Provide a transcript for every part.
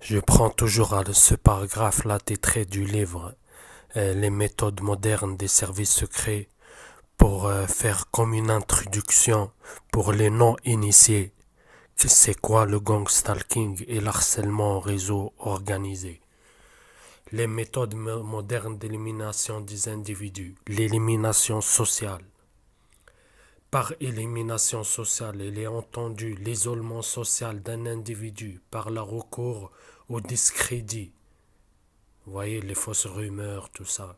Je prends toujours à ce paragraphe-là des traits du livre, les méthodes modernes des services secrets, pour faire comme une introduction pour les non-initiés. C'est quoi le gang stalking et l'harcèlement en réseau organisé? Les méthodes modernes d'élimination des individus. L'élimination sociale. Par élimination sociale, il est entendu l'isolement social d'un individu par le recours au discrédit. Vous voyez, les fausses rumeurs, tout ça.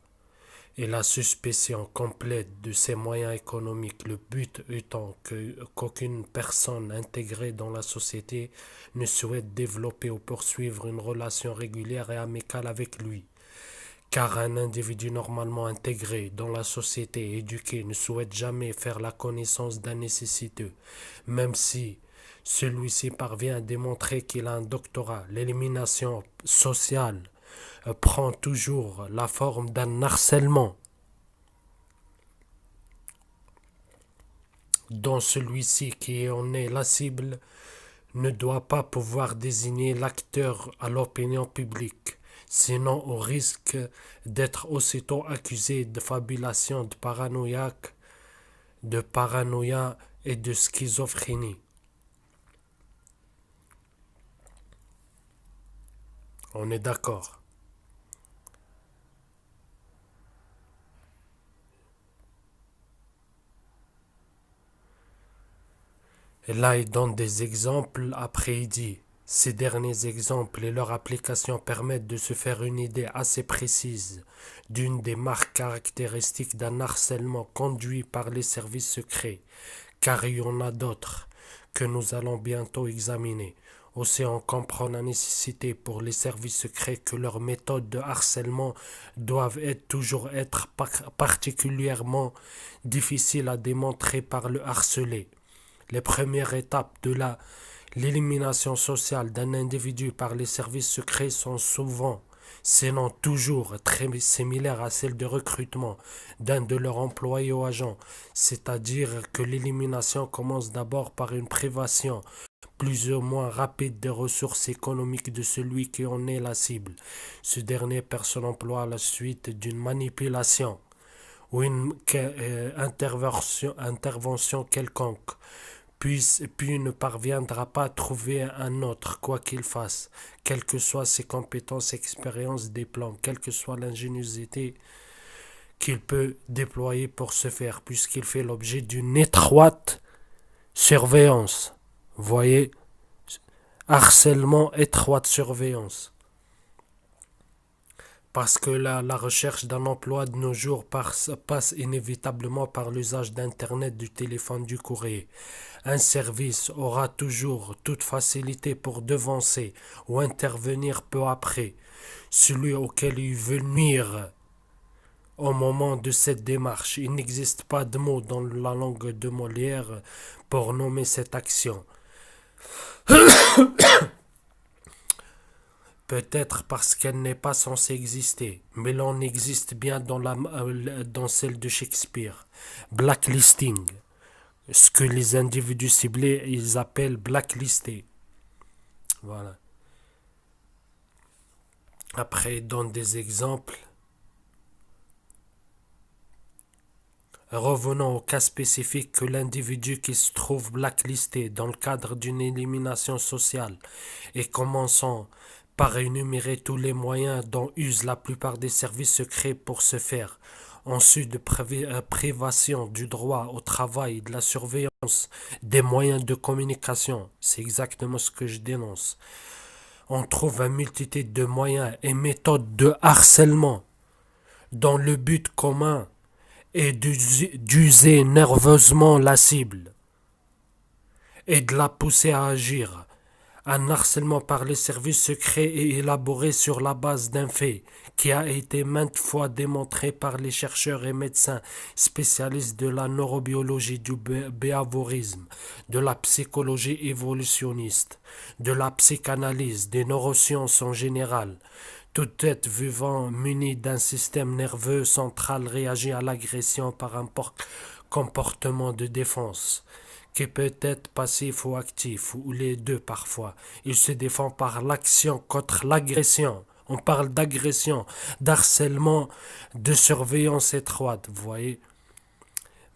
Et la suspicion complète de ses moyens économiques, le but étant qu'aucune personne intégrée dans la société ne souhaite développer ou poursuivre une relation régulière et amicale avec lui. Car un individu normalement intégré dans la société et éduqué ne souhaite jamais faire la connaissance d'un nécessiteux, même si celui-ci parvient à démontrer qu'il a un doctorat. L'élimination sociale prend toujours la forme d'un harcèlement. Dans celui-ci qui en est la cible ne doit pas pouvoir désigner l'acteur à l'opinion publique, sinon au risque d'être aussitôt accusé de fabulation de paranoïa et de schizophrénie. On est d'accord. Et là, il donne des exemples, après il dit, ces derniers exemples et leur application permettent de se faire une idée assez précise d'une des marques caractéristiques d'un harcèlement conduit par les services secrets, car il y en a d'autres que nous allons bientôt examiner. Aussi, on comprend la nécessité pour les services secrets que leurs méthodes de harcèlement doivent toujours être particulièrement difficiles à démontrer par le harcelé. Les premières étapes de l'élimination sociale d'un individu par les services secrets sont souvent, sinon toujours, très similaires à celles de recrutement d'un de leurs employés ou agents, c'est-à-dire que l'élimination commence d'abord par une privation plus ou moins rapide des ressources économiques de celui qui en est la cible. Ce dernier perd son emploi à la suite d'une manipulation ou une intervention quelconque, puis ne parviendra pas à trouver un autre, quoi qu'il fasse, quelles que soient ses compétences, expériences, des plans, quelle que soit l'ingéniosité qu'il peut déployer pour ce faire, puisqu'il fait l'objet d'une étroite surveillance. Vous voyez, harcèlement, étroite surveillance. Parce que la recherche d'un emploi de nos jours passe inévitablement par l'usage d'Internet, du téléphone, du courrier. Un service aura toujours toute facilité pour devancer ou intervenir peu après celui auquel il veut nuire. Au moment de cette démarche, il n'existe pas de mot dans la langue de Molière pour nommer cette action. Peut-être parce qu'elle n'est pas censée exister, mais l'on existe bien dans celle de Shakespeare. Blacklisting, ce que les individus ciblés ils appellent blacklisté. Voilà. Après, il donne des exemples. Revenons au cas spécifique que l'individu qui se trouve blacklisté dans le cadre d'une élimination sociale et commençons par énumérer tous les moyens dont usent la plupart des services secrets pour ce faire. Ensuite, de privation du droit au travail et de la surveillance des moyens de communication. C'est exactement ce que je dénonce. On trouve une multitude de moyens et méthodes de harcèlement dont le but commun est d'user nerveusement la cible et de la pousser à agir. Un harcèlement par les services secrets est élaboré sur la base d'un fait qui a été maintes fois démontré par les chercheurs et médecins spécialistes de la neurobiologie, du behaviorisme, de la psychologie évolutionniste, de la psychanalyse, des neurosciences en général. Tout être vivant muni d'un système nerveux central réagit à l'agression par un comportement de défense, qui peut être passif ou actif, ou les deux parfois. Il se défend par l'action contre l'agression. On parle d'agression, d'harcèlement, de surveillance étroite, vous voyez.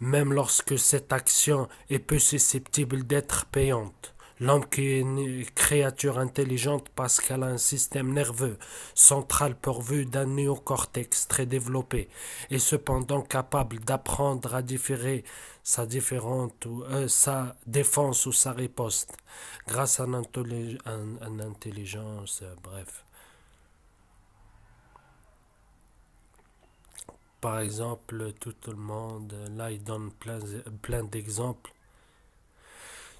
Même lorsque cette action est peu susceptible d'être payante. L'homme qui est une créature intelligente parce qu'elle a un système nerveux central pourvu d'un néocortex très développé et cependant capable d'apprendre à différer sa défense ou sa riposte grâce à une intelligence, bref. Par exemple, tout le monde, là il donne plein d'exemples.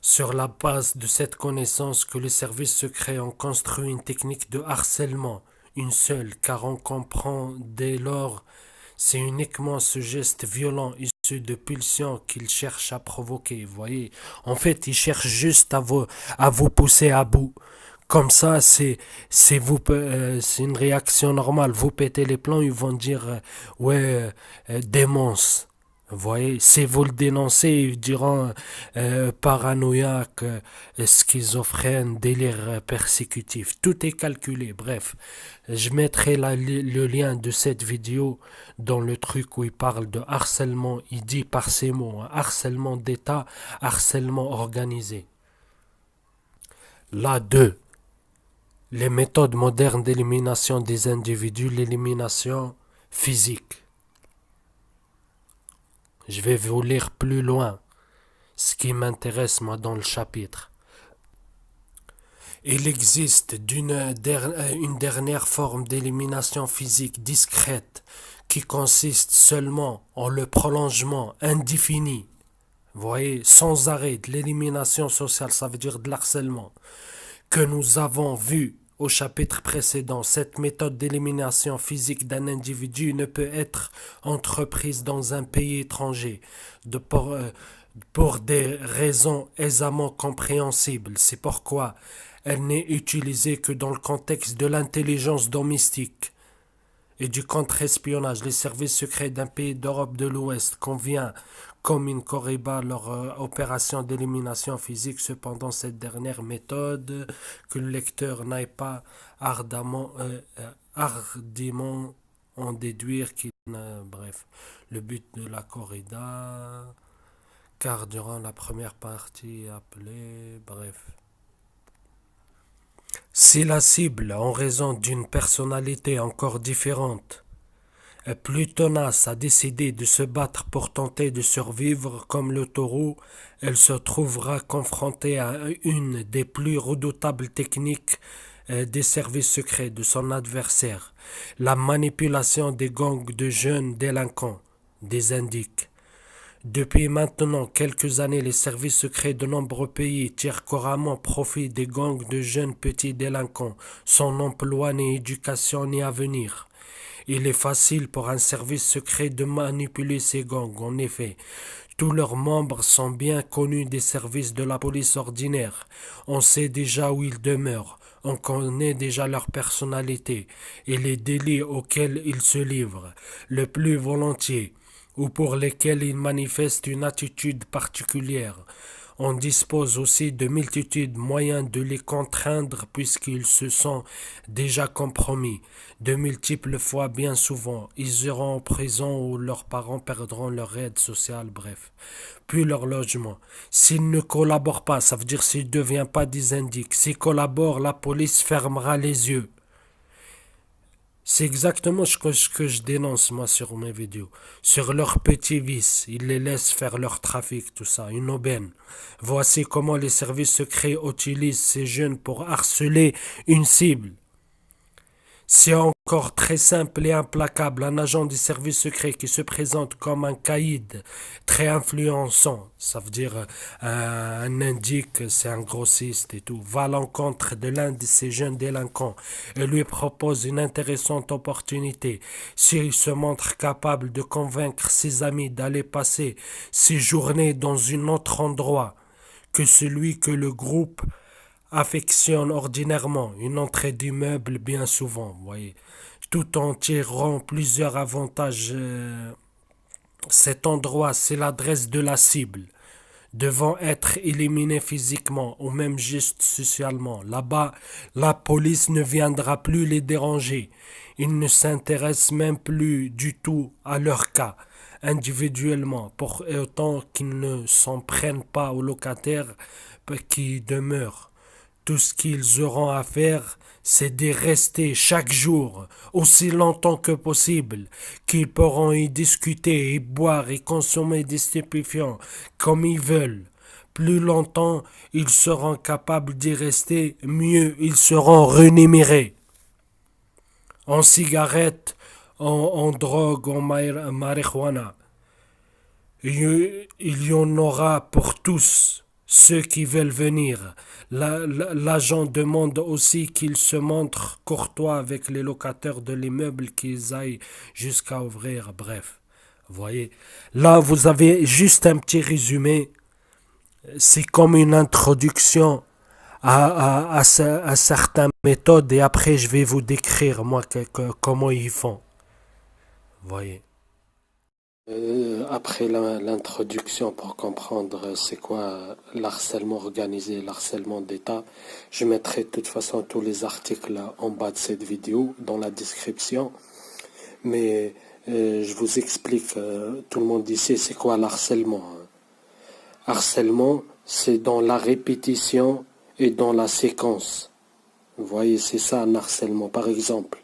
Sur la base de cette connaissance que les services secrets ont construit une technique de harcèlement, une seule, car on comprend dès lors c'est uniquement ce geste violent issu de pulsions qu'ils cherchent à provoquer. Vous voyez, en fait, ils cherchent juste à vous pousser à bout. Comme ça, c'est une réaction normale. Vous pétez les plombs, ils vont dire ouais, démence. Vous voyez, si vous le dénoncez, ils diront paranoïaque, schizophrène, délire persécutif. Tout est calculé. Bref, je mettrai le lien de cette vidéo dans le truc où il parle de harcèlement. Il dit par ces mots, hein, harcèlement d'État, harcèlement organisé. Là, 2. Les méthodes modernes d'élimination des individus, l'élimination physique. Je vais vous lire plus loin ce qui m'intéresse moi dans le chapitre. Il existe une dernière forme d'élimination physique discrète qui consiste seulement en le prolongement indéfini, vous voyez, sans arrêt de l'élimination sociale, ça veut dire de l'harcèlement, que nous avons vu au chapitre précédent. Cette méthode d'élimination physique d'un individu ne peut être entreprise dans un pays étranger pour des raisons aisément compréhensibles. C'est pourquoi elle n'est utilisée que dans le contexte de l'intelligence domestique et du contre-espionnage. Les services secrets d'un pays d'Europe de l'Ouest convient comme une corriba leur opération d'élimination physique. Cependant, cette dernière méthode que le lecteur n'aille pas hardiment en déduire qu'il n'a... Bref, le but de la corrida, car durant la première partie appelée... Bref. Si la cible, en raison d'une personnalité encore différente, plus tenace, a décidé de se battre pour tenter de survivre comme le taureau, elle se trouvera confrontée à une des plus redoutables techniques des services secrets de son adversaire, la manipulation des gangs de jeunes délinquants, des indiques. Depuis maintenant quelques années, les services secrets de nombreux pays tirent couramment profit des gangs de jeunes petits délinquants, sans emploi ni éducation ni avenir. Il est facile pour un service secret de manipuler ces gangs, en effet. Tous leurs membres sont bien connus des services de la police ordinaire. On sait déjà où ils demeurent. On connaît déjà leur personnalité et les délits auxquels ils se livrent, le plus volontiers, ou pour lesquels ils manifestent une attitude particulière. On dispose aussi de multitudes moyens de les contraindre puisqu'ils se sont déjà compromis. De multiples fois, bien souvent, ils iront en prison ou leurs parents perdront leur aide sociale, bref. Puis leur logement. S'ils ne collaborent pas, ça veut dire s'ils ne deviennent pas des indiques. S'ils collaborent, la police fermera les yeux. C'est exactement ce que je dénonce moi sur mes vidéos. Sur leurs petits vices, ils les laissent faire leur trafic, tout ça, une aubaine. Voici comment les services secrets utilisent ces jeunes pour harceler une cible. C'est encore très simple et implacable. Un agent du service secret qui se présente comme un caïd très influençant, ça veut dire un indique, c'est un grossiste et tout, va à l'encontre de l'un de ces jeunes délinquants et lui propose une intéressante opportunité. S'il se montre capable de convaincre ses amis d'aller passer ses journées dans un autre endroit que celui que le groupe affectionne ordinairement, une entrée d'immeuble bien souvent, vous voyez, tout en tirant plusieurs avantages Cet endroit, c'est l'adresse de la cible, devant être éliminés physiquement ou même juste socialement. Là-bas, la police ne viendra plus les déranger. Ils ne s'intéressent même plus du tout à leur cas, individuellement, pour autant qu'ils ne s'en prennent pas aux locataires qui demeurent. Tout ce qu'ils auront à faire, c'est d'y rester chaque jour, aussi longtemps que possible, qu'ils pourront y discuter, y boire et consommer des stupéfiants comme ils veulent. Plus longtemps ils seront capables d'y rester, mieux ils seront rémunérés. En cigarettes, en drogue, en marijuana. Il y en aura pour tous ceux qui veulent venir. L'agent demande aussi qu'ils se montrent courtois avec les locataires de l'immeuble, qu'ils aillent jusqu'à ouvrir. Bref, voyez. Là, vous avez juste un petit résumé. C'est comme une introduction à certaines méthodes et après je vais vous décrire moi comment ils font. Voyez. Après l'introduction pour comprendre c'est quoi l'harcèlement organisé, l'harcèlement d'État, je mettrai de toute façon tous les articles en bas de cette vidéo dans la description. Mais je vous explique, tout le monde ici, c'est quoi l'harcèlement. Harcèlement, c'est dans la répétition et dans la séquence. Vous voyez, c'est ça un harcèlement. Par exemple,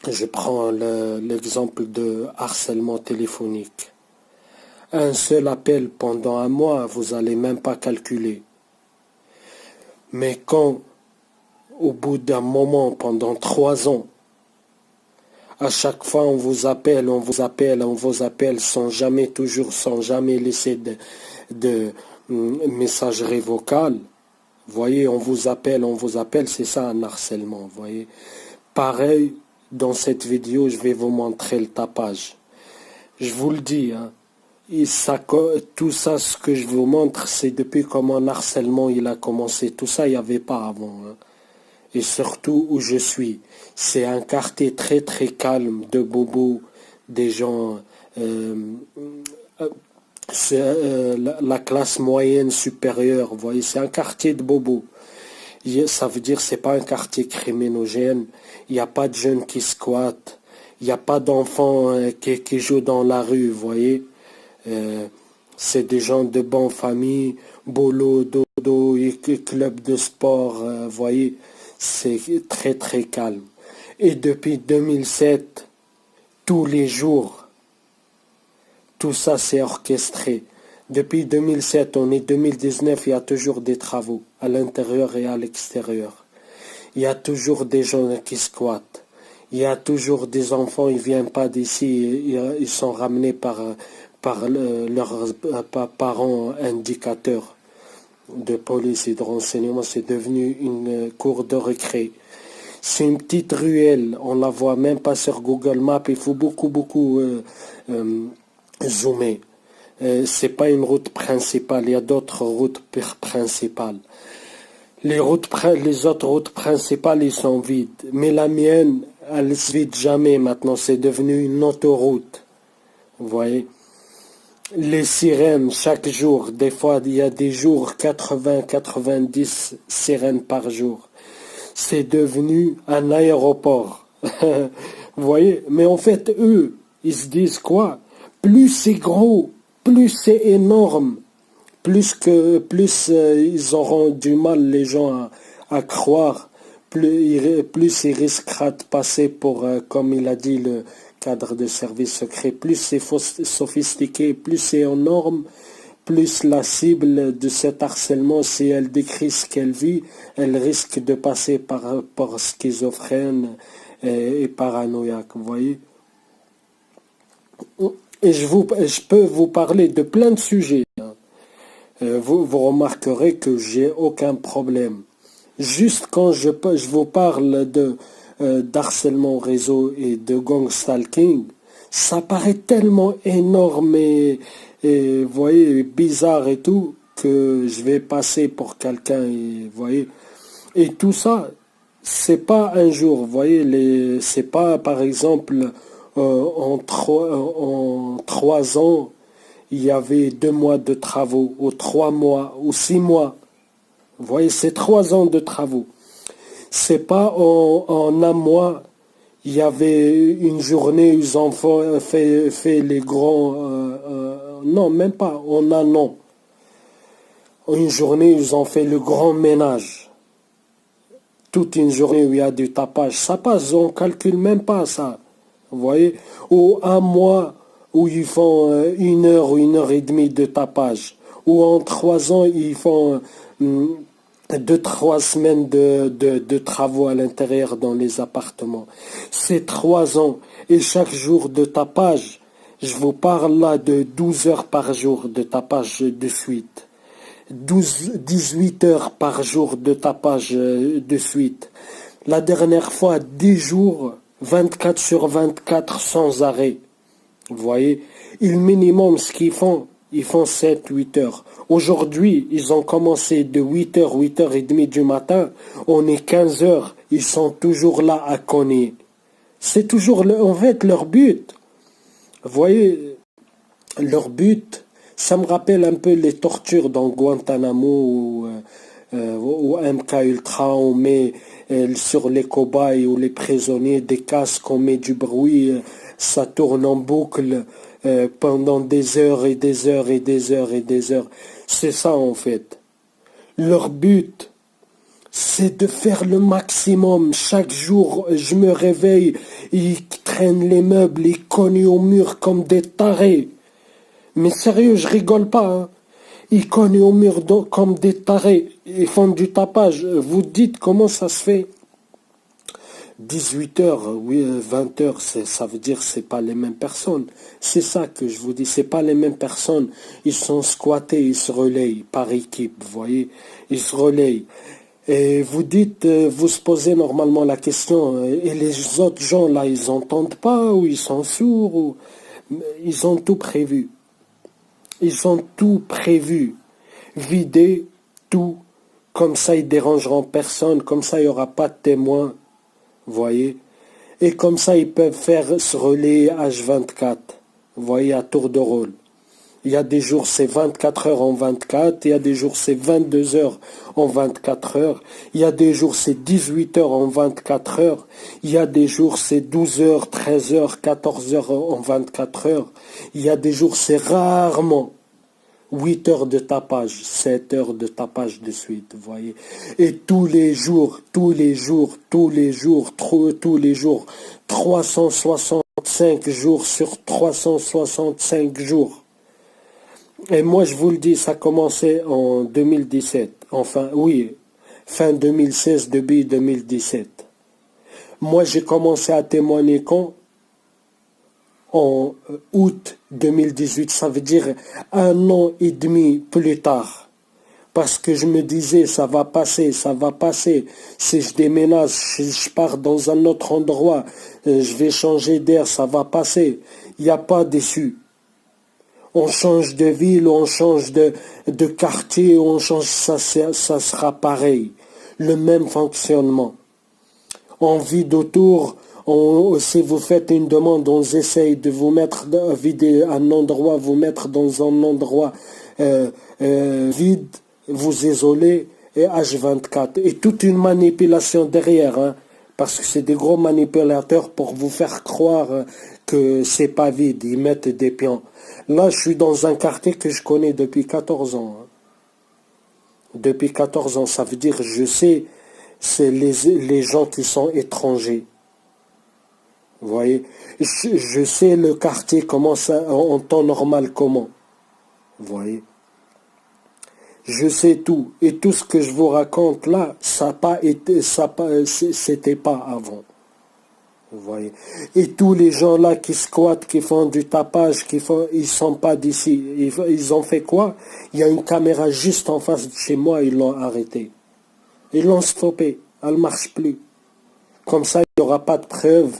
je prends l'exemple de harcèlement téléphonique. Un seul appel pendant un mois, vous n'allez même pas calculer. Mais quand, au bout d'un moment, pendant 3 ans, à chaque fois on vous appelle, sans jamais laisser de messagerie vocale, vous voyez, on vous appelle, c'est ça un harcèlement, vous voyez. Pareil, dans cette vidéo, je vais vous montrer le tapage. Je vous le dis, hein, tout ça, ce que je vous montre, c'est depuis comment un harcèlement il a commencé. Tout ça, il n'y avait pas avant. Hein. Et surtout où je suis. C'est un quartier très très calme de bobos, des gens... la classe moyenne supérieure, vous voyez, c'est un quartier de bobos. Ça veut dire que ce n'est pas un quartier criminogène, il n'y a pas de jeunes qui squattent, il n'y a pas d'enfants qui jouent dans la rue, vous voyez. C'est des gens de bonne famille, boulot, dodo, club de sport, vous voyez. C'est très très calme. Et depuis 2007, tous les jours, tout ça c'est orchestré. Depuis 2007, on est 2019, il y a toujours des travaux, à l'intérieur et à l'extérieur. Il y a toujours des gens qui squattent. Il y a toujours des enfants, ils ne viennent pas d'ici, ils sont ramenés par leurs parents indicateurs de police et de renseignement. C'est devenu une cour de récré. C'est une petite ruelle, on ne la voit même pas sur Google Maps, il faut beaucoup zoomer. C'est pas une route principale, il y a d'autres routes principales. Les autres routes principales, ils sont vides. Mais la mienne, elle ne se vide jamais maintenant, c'est devenu une autoroute. Vous voyez? Les sirènes, chaque jour, des fois, il y a des jours, 80-90 sirènes par jour. C'est devenu un aéroport. Vous voyez? Mais en fait, eux, ils se disent quoi? Plus c'est gros, plus c'est énorme, plus ils auront du mal, les gens, à croire, plus ils risquera de passer pour, comme il a dit le cadre de service secret, plus c'est sophistiqué, plus c'est énorme, plus la cible de cet harcèlement, si elle décrit ce qu'elle vit, elle risque de passer par schizophrène et paranoïaque, vous voyez. Et je peux vous parler de plein de sujets. Vous remarquerez que j'ai aucun problème. Juste quand je vous parle d'harcèlement réseau et de gang stalking, ça paraît tellement énorme et vous voyez, bizarre et tout, que je vais passer pour quelqu'un, vous voyez. Et tout ça, c'est pas un jour, vous voyez, c'est pas par exemple, en 3 ans, il y avait 2 mois de travaux, ou 3 mois, ou 6 mois. Vous voyez, c'est 3 ans de travaux. C'est pas en un mois, il y avait une journée où ils ont fait les grands... non, même pas, en un an. Une journée où ils ont fait le grand ménage. Toute une journée où il y a du tapage. Ça passe, on ne calcule même pas ça. Vous voyez? Ou un mois où ils font 1 heure ou 1 heure et demie de tapage. Ou en 3 ans, ils font 2, 3 semaines de travaux à l'intérieur dans les appartements. C'est 3 ans. Et chaque jour de tapage, je vous parle là de 12 heures par jour de tapage de suite. 18 heures par jour de tapage de suite. La dernière fois, 10 jours, 24 sur 24 sans arrêt. Vous voyez, et le minimum, ce qu'ils font, ils font 7, 8 heures. Aujourd'hui, ils ont commencé de 8 heures, 8 heures et demie du matin. On est 15 heures. Ils sont toujours là à cogner. C'est toujours, en fait, leur but. Vous voyez, leur but, ça me rappelle un peu les tortures dans Guantanamo ou MK Ultra. On met sur les cobayes ou les prisonniers des casques, on met du bruit. Ça tourne en boucle pendant des heures et des heures et des heures et des heures. C'est ça en fait. Leur but, c'est de faire le maximum. Chaque jour, je me réveille, ils traînent les meubles, ils cognent au mur comme des tarés. Mais sérieux, je rigole pas. Hein. Ils cognent au mur comme des tarés. Ils font du tapage. Vous dites comment ça se fait? 18 heures, oui, 20 heures, ça veut dire que c'est pas les mêmes personnes. C'est ça que je vous dis, c'est pas les mêmes personnes. Ils sont squattés, ils se relayent par équipe, vous voyez, ils se relayent. Et vous dites, vous se posez normalement la question, et les autres gens là, ils entendent pas, ou ils sont sourds, ou ils ont tout prévu. Ils ont tout prévu. Vider tout, comme ça ils dérangeront personne, comme ça il n'y aura pas de témoins. Vous voyez, et comme ça, ils peuvent faire se relayer H24. Vous voyez, à tour de rôle. Il y a des jours, c'est 24 heures en 24. Il y a des jours, c'est 22 heures en 24 heures. Il y a des jours, c'est 18 heures en 24 heures. Il y a des jours, c'est 12 heures, 13 heures, 14 heures en 24 heures. Il y a des jours, c'est rarement 8 heures de tapage, 7 heures de tapage de suite, vous voyez. Et tous les jours, 365 jours sur 365 jours. Et moi, je vous le dis, ça a commencé en 2017. Enfin, oui, fin 2016, début 2017. Moi, j'ai commencé à témoigner quand? En août 2018, ça veut dire 1 an et demi plus tard. Parce que je me disais, ça va passer, ça va passer. Si je déménage, si je pars dans un autre endroit, je vais changer d'air, ça va passer. Il n'y a pas d'issue. On change de ville, on change de quartier, on change, ça sera pareil. Le même fonctionnement. On vide autour. Si vous faites une demande, on essaye de vous mettre, vider un endroit, vous mettre dans un endroit vide, vous isoler, et H24. Et toute une manipulation derrière, hein, parce que c'est des gros manipulateurs pour vous faire croire que c'est pas vide, ils mettent des pions. Là, je suis dans un quartier que je connais depuis 14 ans. Hein. Depuis 14 ans, ça veut dire, je sais, c'est les gens qui sont étrangers. Vous voyez, je sais le quartier, comment ça, en temps normal, comment. Vous voyez. Je sais tout. Et tout ce que je vous raconte là, ça n'a pas été, c'était pas avant. Vous voyez. Et tous les gens là qui squattent, qui font du tapage, ils sont pas d'ici. Ils ont fait quoi? Il y a une caméra juste en face de chez moi, ils l'ont arrêté. Ils l'ont stoppé. Elle ne marche plus. Comme ça, il n'y aura pas de preuves.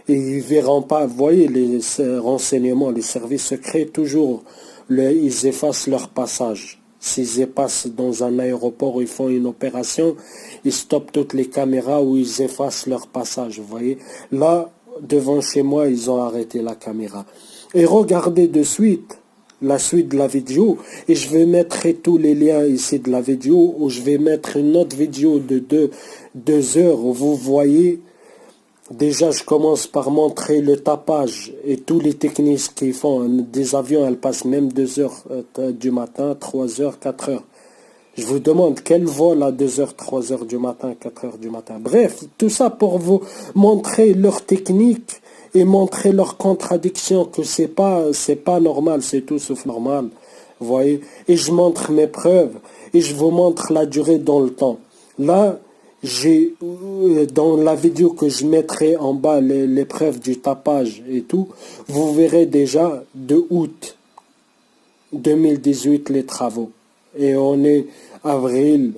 Et ils ne verront pas, vous voyez, les renseignements, les services secrets, toujours, ils effacent leur passage. S'ils passent dans un aéroport où ils font une opération, ils stoppent toutes les caméras où ils effacent leur passage, vous voyez. Là, devant chez moi, ils ont arrêté la caméra. Et regardez de suite la suite de la vidéo. Et je vais mettre tous les liens ici de la vidéo, où je vais mettre une autre vidéo de 2 heures où vous voyez. Déjà, je commence par montrer le tapage et tous les techniques qu'ils font. Des avions, elles passent même 2 heures du matin, 3 heures, 4 heures. Je vous demande quel vol à 2 heures, 3 heures du matin, 4 heures du matin. Bref, tout ça pour vous montrer leur technique et montrer leur contradiction, que c'est pas normal, c'est tout sauf normal. Vous voyez? Et je montre mes preuves et je vous montre la durée dans le temps. Là, j'ai dans la vidéo que je mettrai en bas les preuves du tapage et tout, vous verrez déjà de août 2018 les travaux. Et on est avril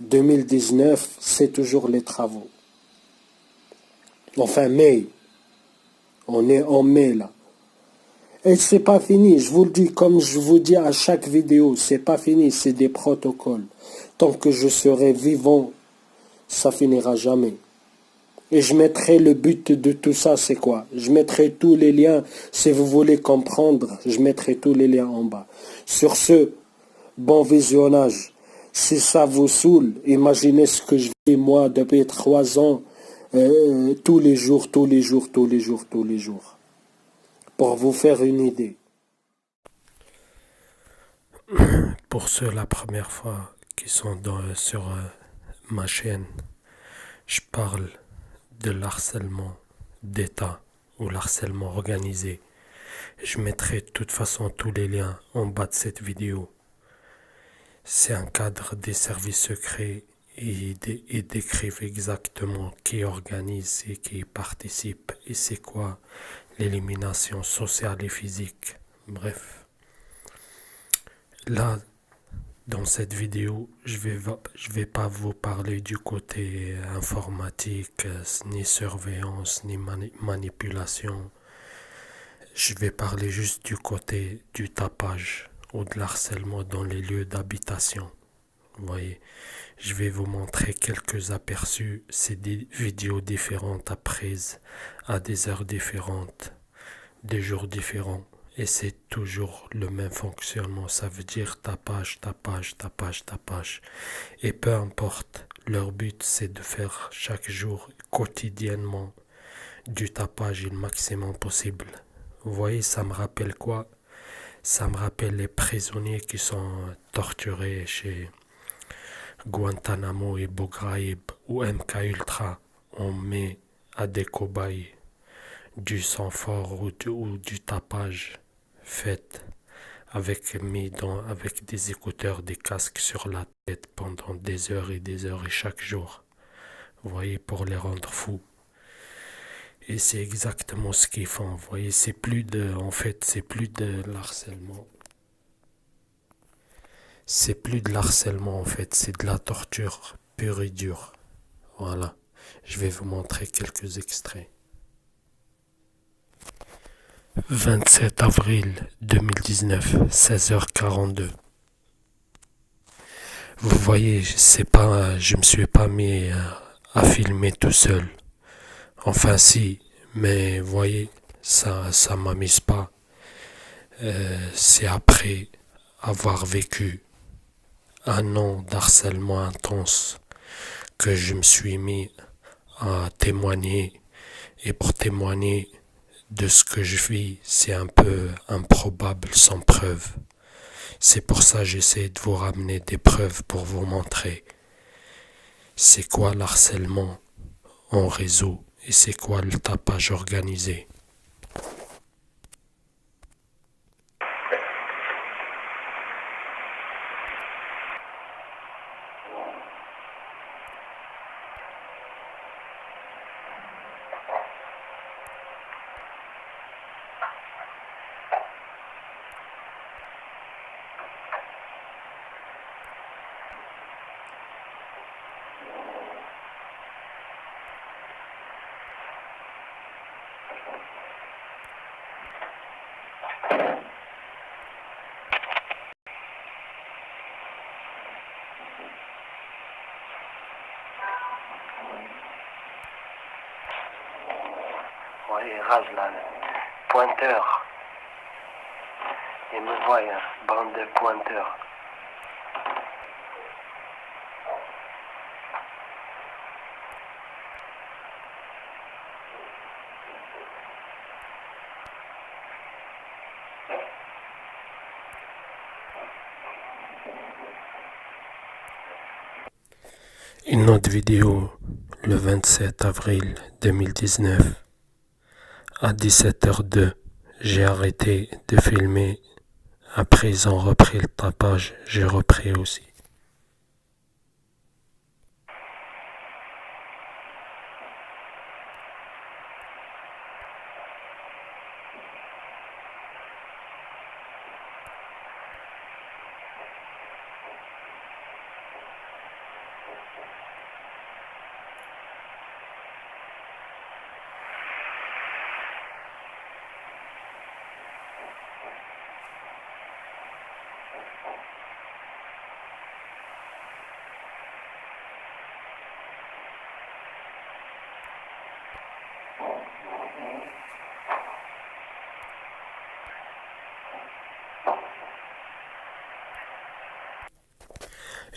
2019, c'est toujours les travaux. Enfin mai, on est en mai là. Et c'est pas fini, je vous le dis, comme je vous dis à chaque vidéo, c'est pas fini, c'est des protocoles. Tant que je serai vivant, ça finira jamais. Et je mettrai le but de tout ça, c'est quoi? Je mettrai tous les liens, si vous voulez comprendre, je mettrai tous les liens en bas. Sur ce, bon visionnage. Si ça vous saoule, imaginez ce que je vis moi depuis 3 ans, tous les jours, pour vous faire une idée. Pour ceux la première fois qui sont sur ma chaîne, je parle de l'harcèlement d'État ou l'harcèlement organisé. Je mettrai de toute façon tous les liens en bas de cette vidéo. C'est un cadre des services secrets et ils décrivent exactement qui organise et qui participe et c'est quoi l'élimination sociale et physique. Bref. Là, dans cette vidéo, je vais pas vous parler du côté informatique, ni surveillance, ni manipulation. Je vais parler juste du côté du tapage ou de l'harcèlement dans les lieux d'habitation. Vous voyez, je vais vous montrer quelques aperçus. C'est des vidéos différentes apprises à des heures différentes, des jours différents. Et c'est toujours le même fonctionnement. Ça veut dire tapage, tapage, tapage, tapage. Et peu importe, leur but c'est de faire chaque jour, quotidiennement, du tapage le maximum possible. Vous voyez, ça me rappelle quoi? Ça me rappelle les prisonniers qui sont torturés chez Guantanamo et Abu Ghraib ou MK Ultra. On met à des cobayes du sang-fort ou du tapage fait avec des écouteurs, des casques sur la tête pendant des heures et chaque jour. Vous voyez, pour les rendre fous. Et c'est exactement ce qu'ils font. Vous voyez, c'est plus de l'harcèlement. C'est plus de l'harcèlement en fait, c'est de la torture pure et dure. Voilà. Je vais vous montrer quelques extraits. 27 avril 2019, 16h42. Vous voyez, je me suis pas mis à filmer tout seul. Enfin si, mais vous voyez, ça m'amuse pas. C'est après avoir vécu un an d'harcèlement intense que je me suis mis à témoigner. Et pour témoigner de ce que je vis, c'est un peu improbable sans preuve. C'est pour ça que j'essaie de vous ramener des preuves pour vous montrer c'est quoi l'harcèlement en réseau et c'est quoi le tapage organisé. Ouais, il rase là, le pointeur. Il me voit, hein, bande de pointeurs. Une autre vidéo le 27 avril 2019 à 17h02. J'ai arrêté de filmer. Après ils ont repris le tapage. J'ai repris aussi.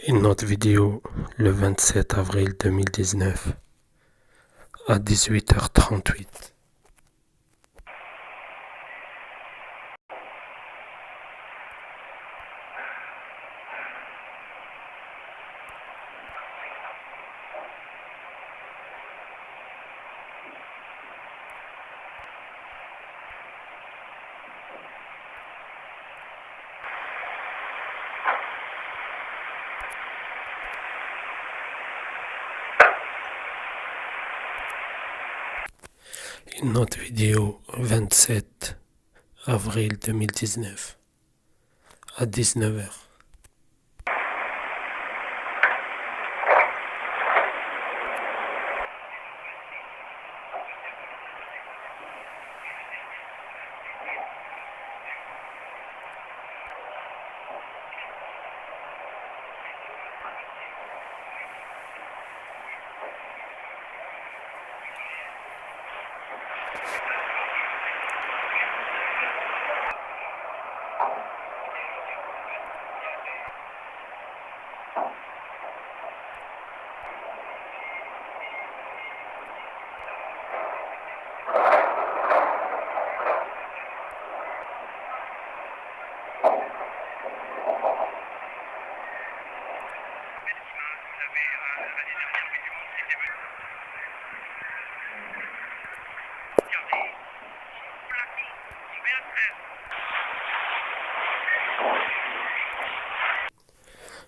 Une autre vidéo le 27 avril 2019 à 18h38. Une autre vidéo 27 avril 2019 à 19h.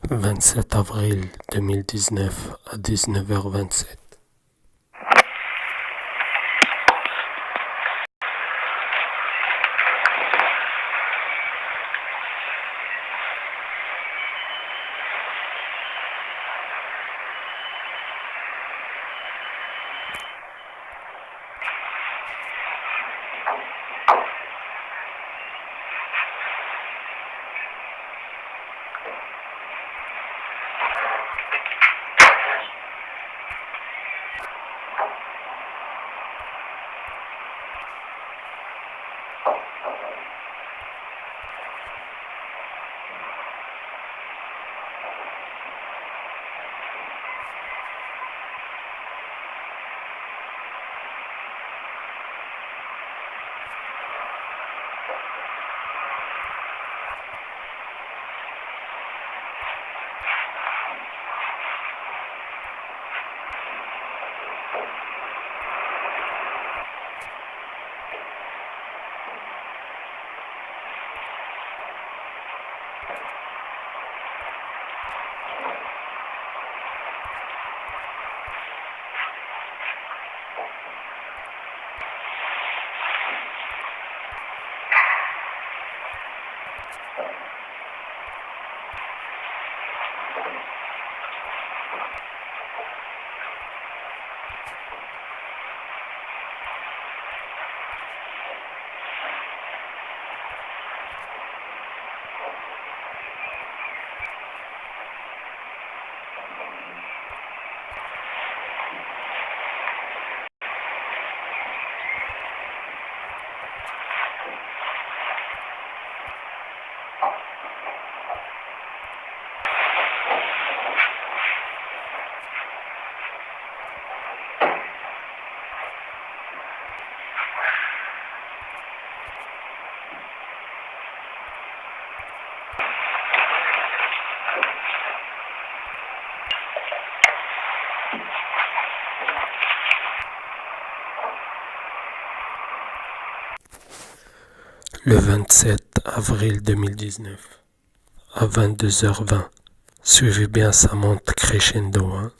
« 27 avril 2019 à 19h27. » Le 27 avril 2019, à 22h20. Suivez bien, ça monte crescendo, hein.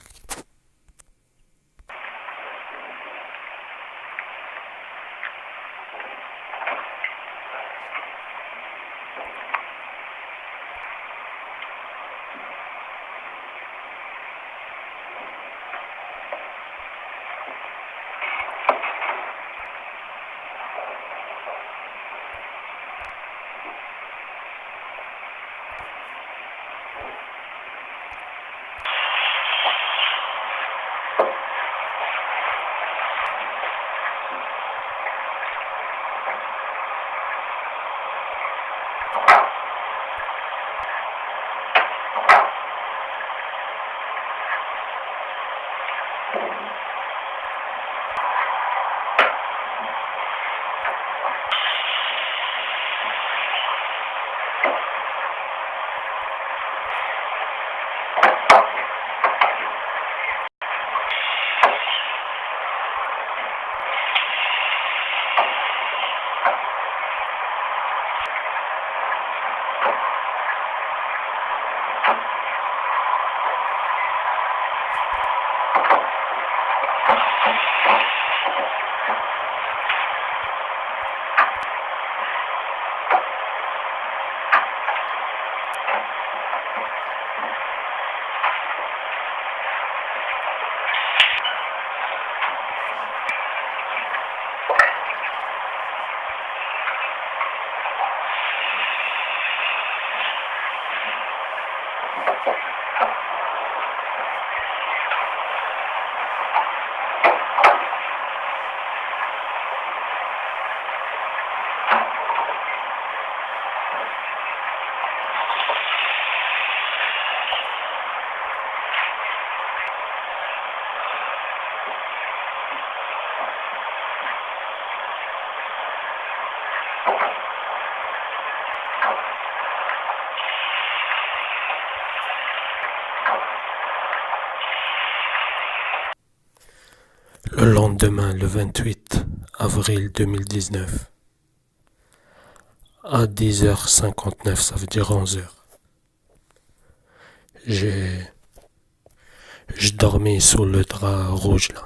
Le lendemain, le 28 avril 2019, à 10h59, ça veut dire 11h. Je dormais sous le drap rouge là.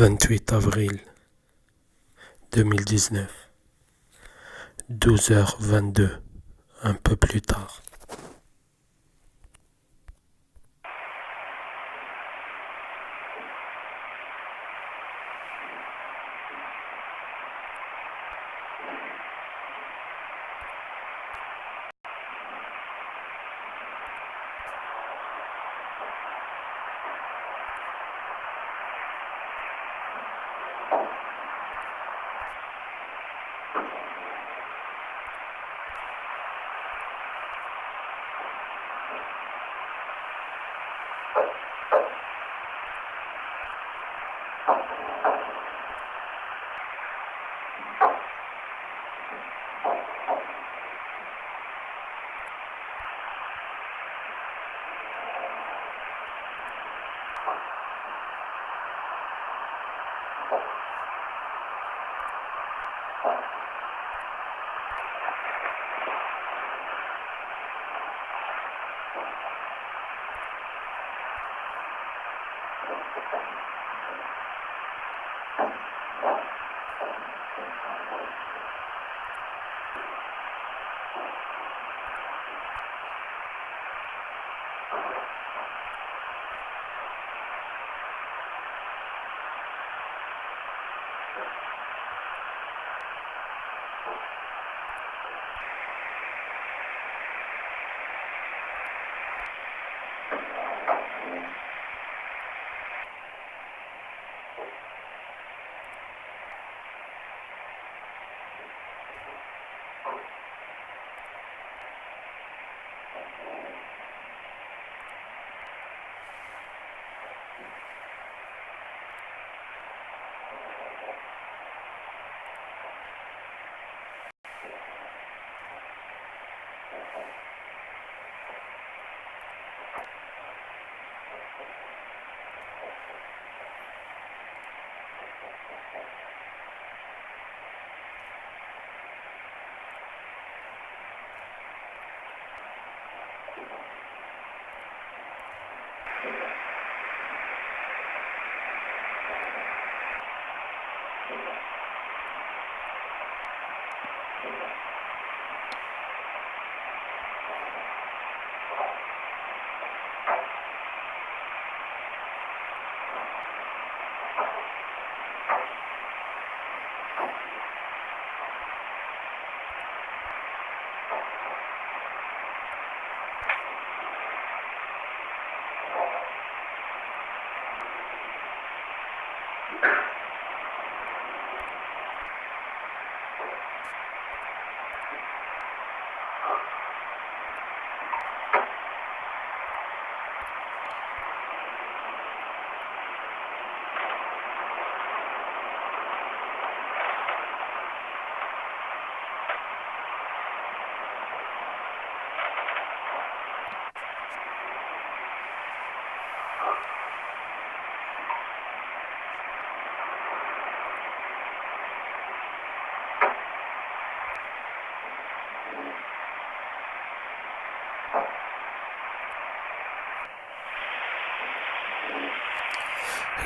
28 avril 2019, 12h22, un peu plus tard.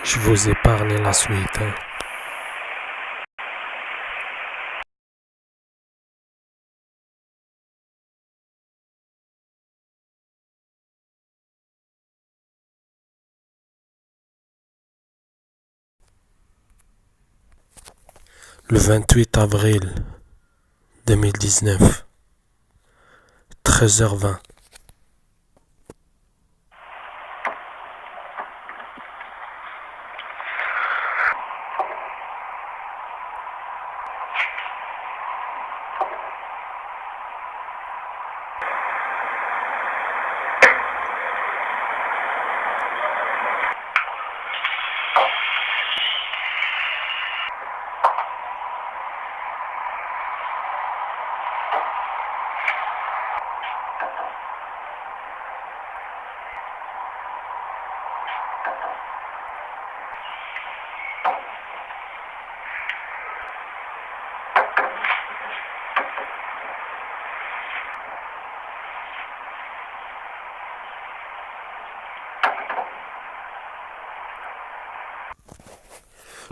Je vous épargne la suite. Le 28 avril 2019, 13h20.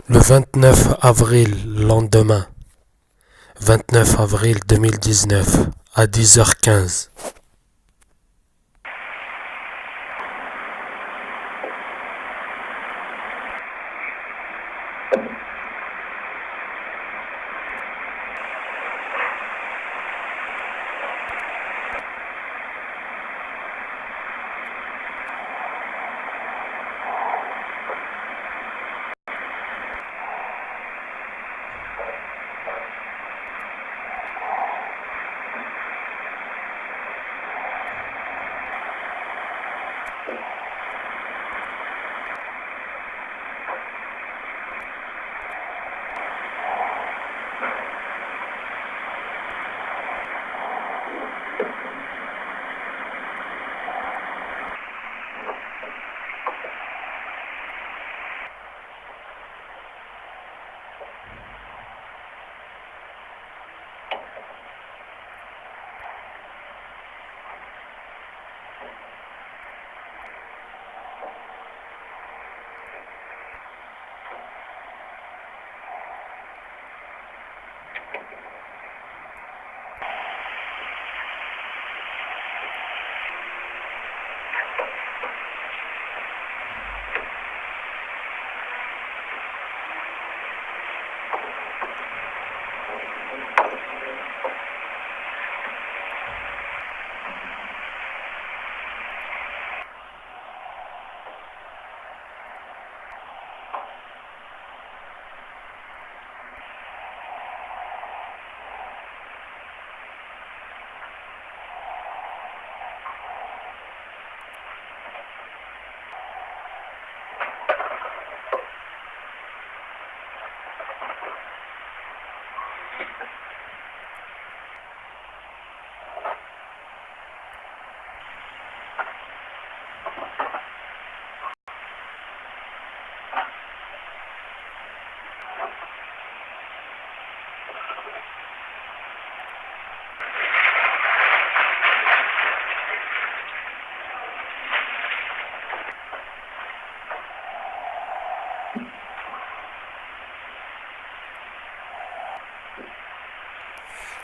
Le 29 avril, lendemain, 29 avril 2019, à 10h15.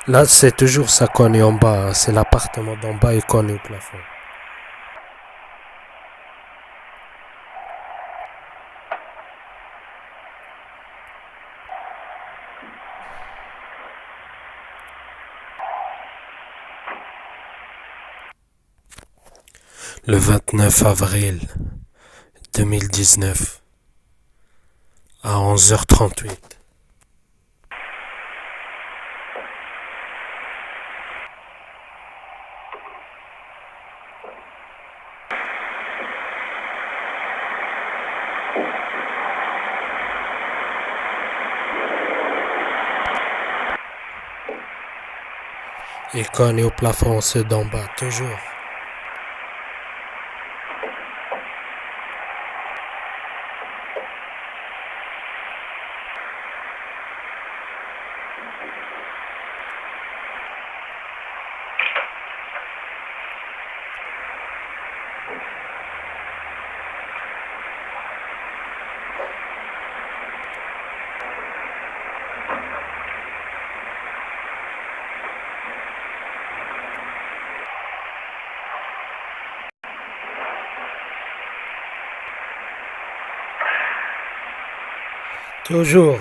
Là, c'est toujours ça qu'on est en bas. C'est l'appartement d'en bas et qu'on est au plafond. Le 29 avril 2019, à 11h38. Et quand on est au plafond, c'est d'en bas, toujours. Toujours.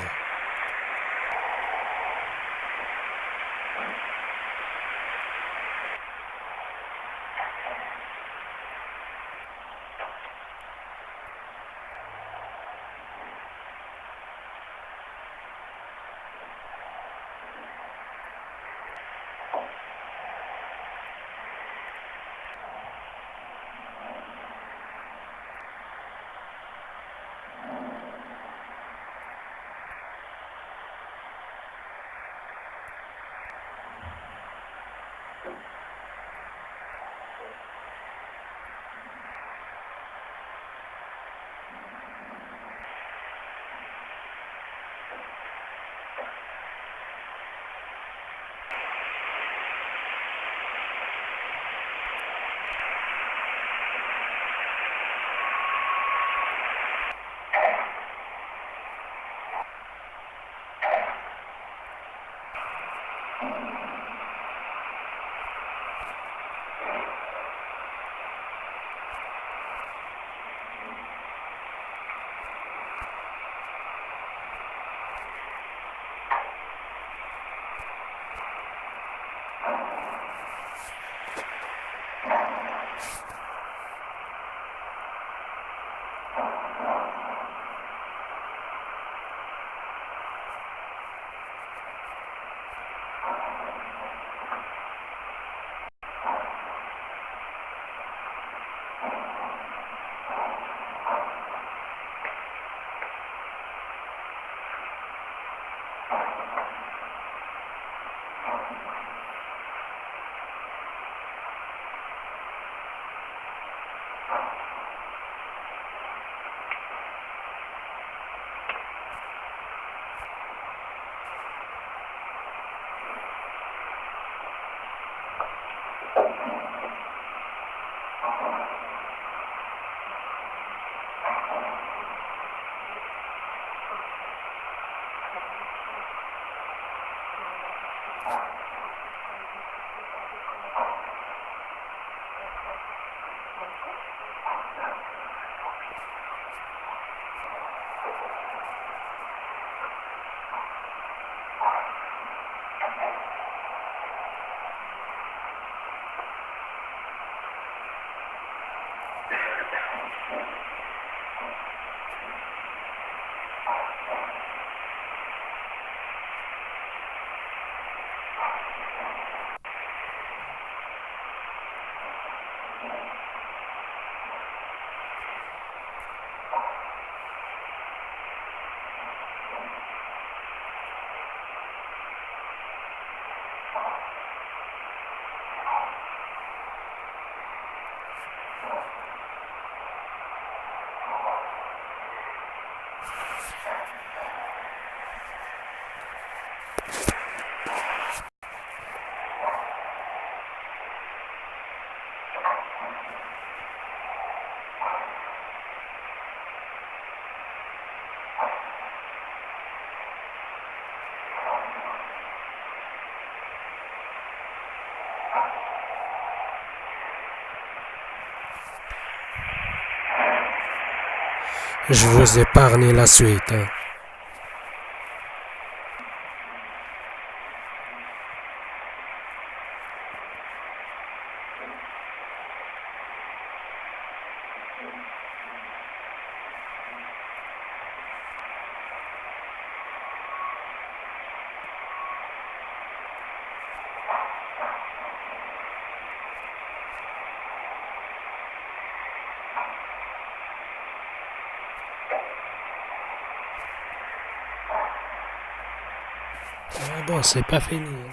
Je vous épargne la suite. Ah bon, c'est pas fini, hein.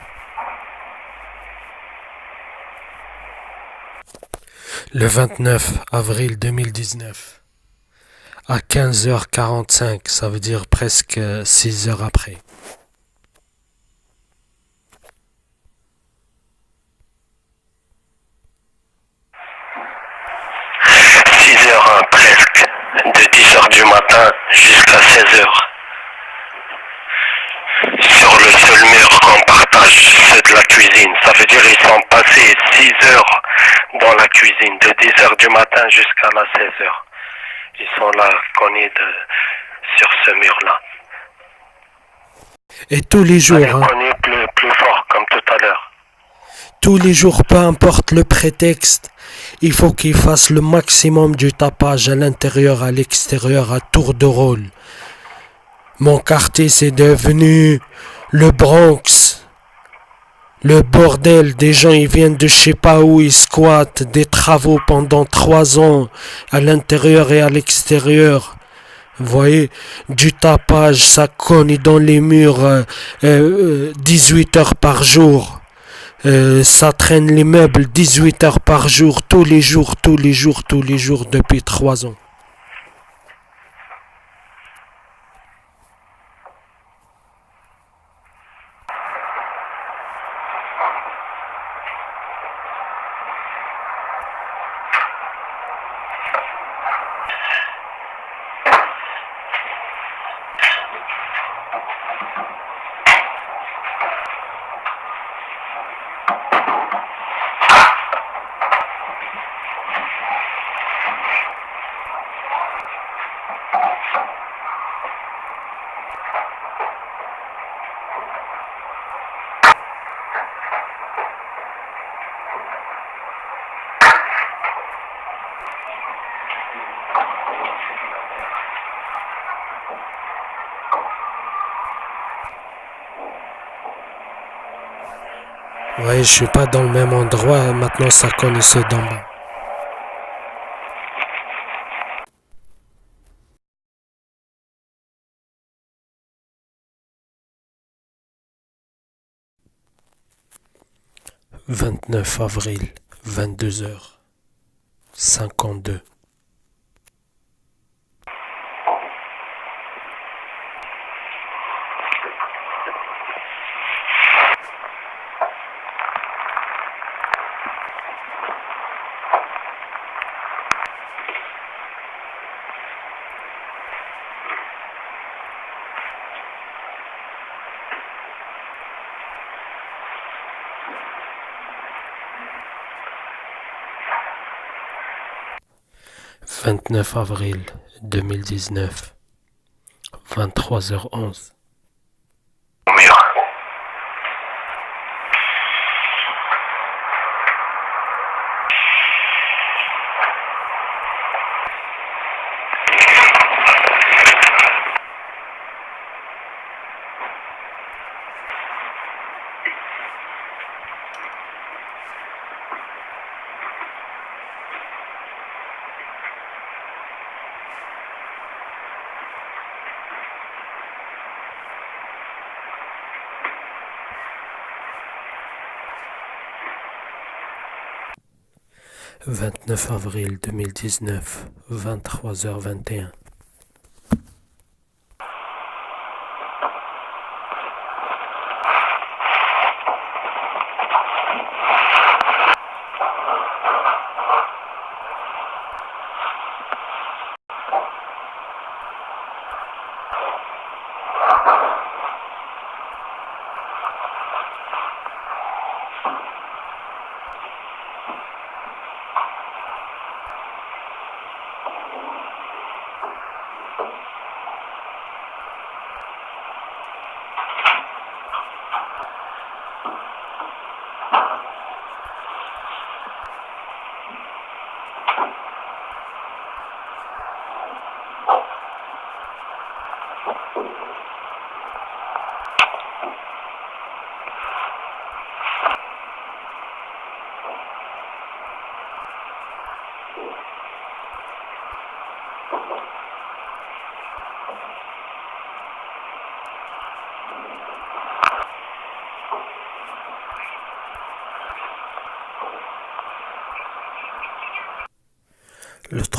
Le 29 avril 2019, à 15h45, ça veut dire presque 6 heures après. 6 heures, hein, presque, de 10 heures du matin jusqu'à 16 heures. Sur le seul mur qu'on partage, c'est de la cuisine. Ça veut dire qu'ils sont passés 6 heures dans la cuisine, de 10 heures du matin jusqu'à la 16 heures. Ils sont là, cognés sur ce mur-là. Et tous les jours, Allez, cognés plus fort, comme tout à l'heure. tous les jours, peu importe le prétexte, il faut qu'ils fassent le maximum du tapage à l'intérieur, à l'extérieur, à tour de rôle. Mon quartier, c'est devenu le Bronx. Le bordel, des gens, ils viennent de je sais pas où, ils squattent, des travaux pendant 3 ans, à l'intérieur et à l'extérieur. Vous voyez, du tapage, ça cogne dans les murs 18 heures par jour. Ça traîne les meubles 18 heures par jour, tous les jours, tous les jours, tous les jours, depuis 3 ans. Ouais, je suis pas dans le même endroit, maintenant ça connaît ceux d'en bas. « 29 avril, 22h52. 29 avril 2019, 23h11. Au mur. « 29 avril 2019, 23h21.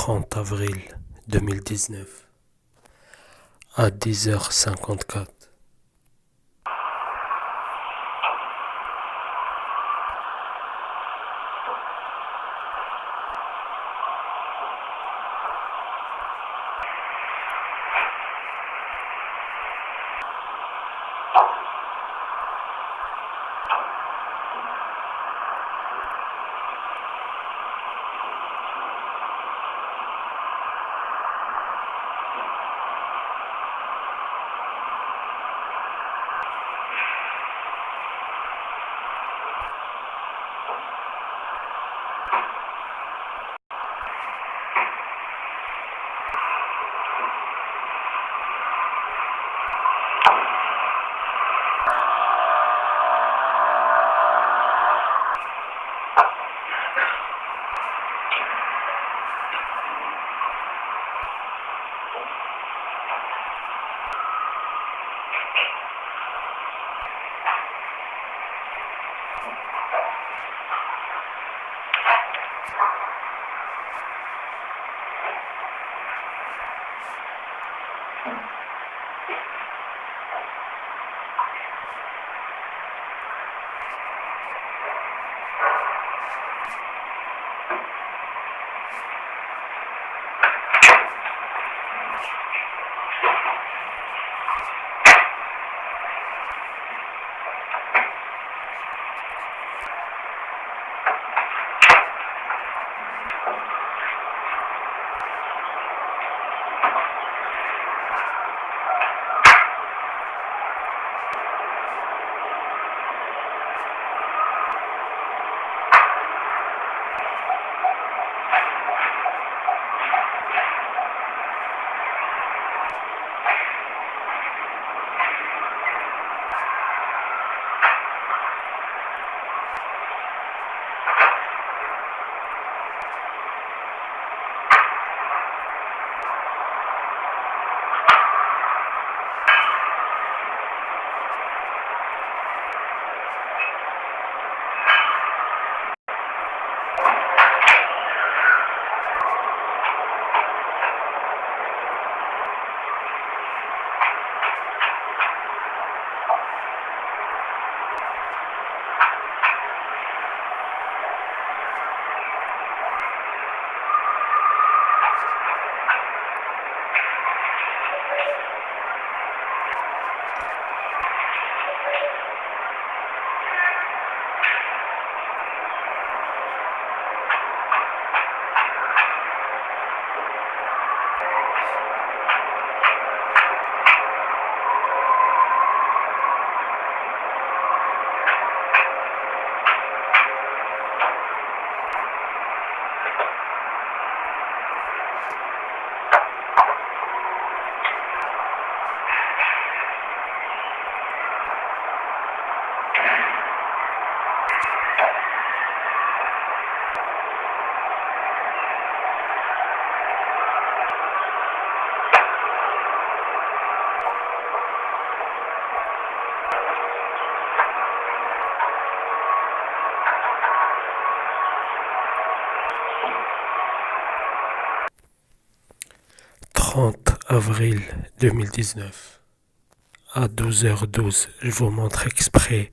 30 avril 2019 à 10h54. Avril 2019 à 12h12. Je vous montre exprès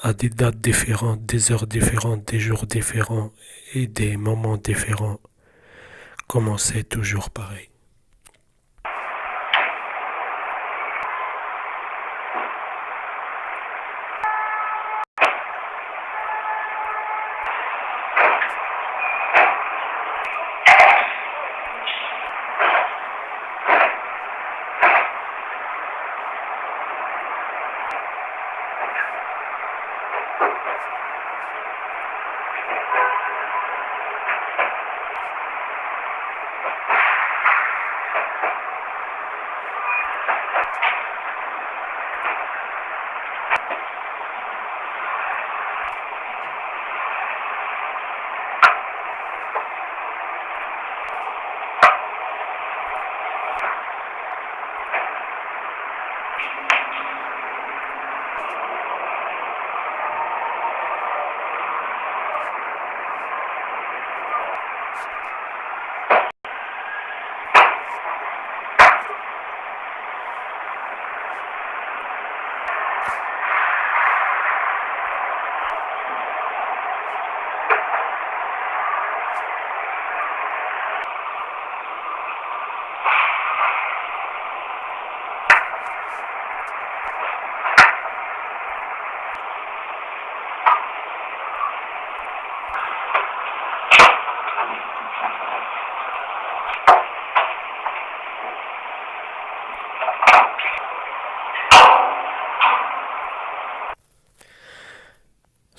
à des dates différentes, des heures différentes, des jours différents et des moments différents. Comment c'est toujours pareil.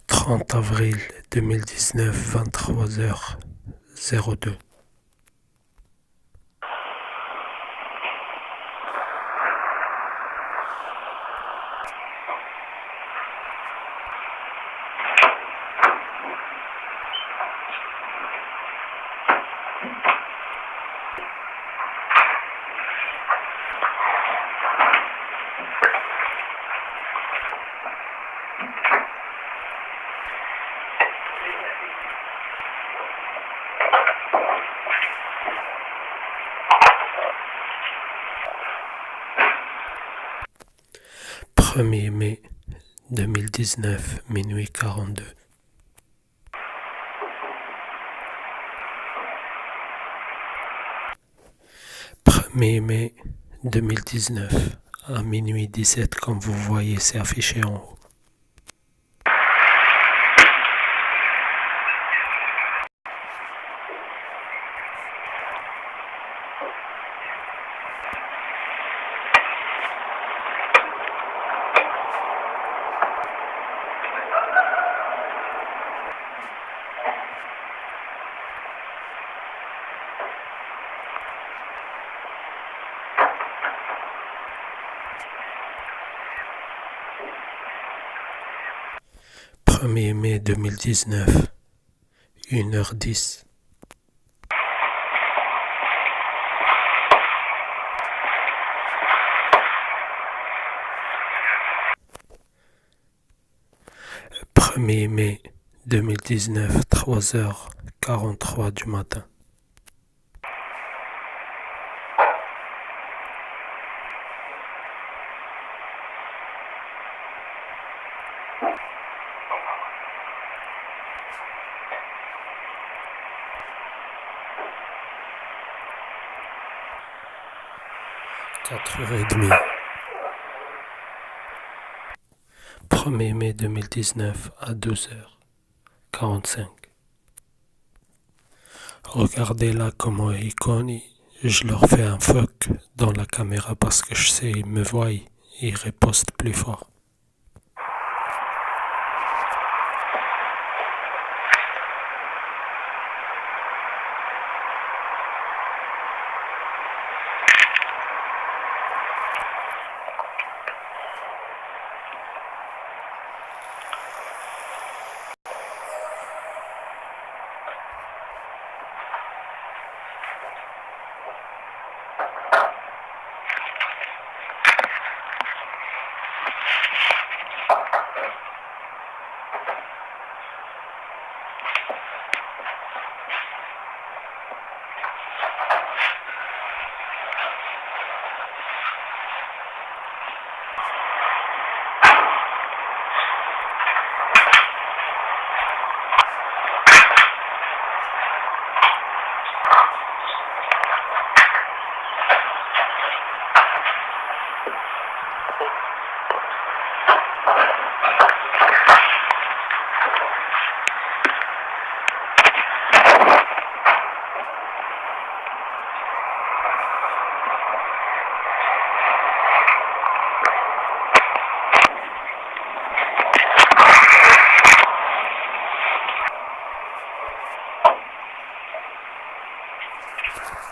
30 avril 2019, 23h02. Premier mai 2019, minuit 42. 1er mai 2019, à minuit 17, comme vous voyez, c'est affiché en haut. Premier mai 2019, 1h10. Premier mai 2019, 3h43 du matin. Quatre heures et demie. 1er mai 2019 à 2h45. Regardez là comment ils cognent. Je leur fais un fuck dans la caméra parce que je sais ils me voient. Ils ripostent plus fort.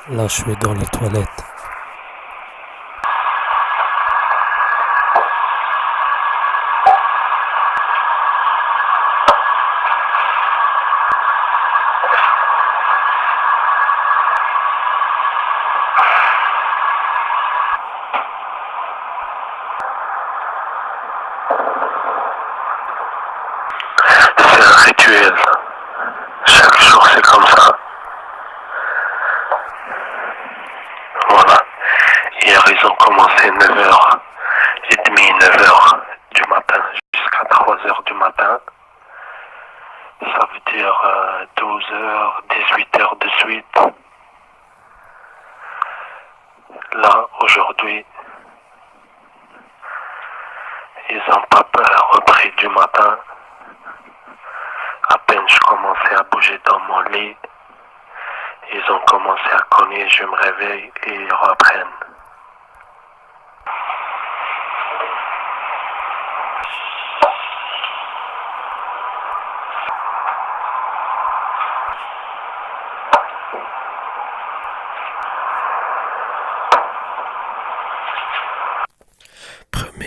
Là, je suis dans la toilette. C'est un rituel. Chaque jour, c'est comme ça. Voilà. Hier, ils ont commencé 9h30, 9h du matin jusqu'à 3h du matin. Ça veut dire 12h, 18h de suite. Là, aujourd'hui, ils n'ont pas repris du matin. À peine je commençais à bouger dans mon lit, ils ont commencé à cogner, je me réveille et ils reprennent.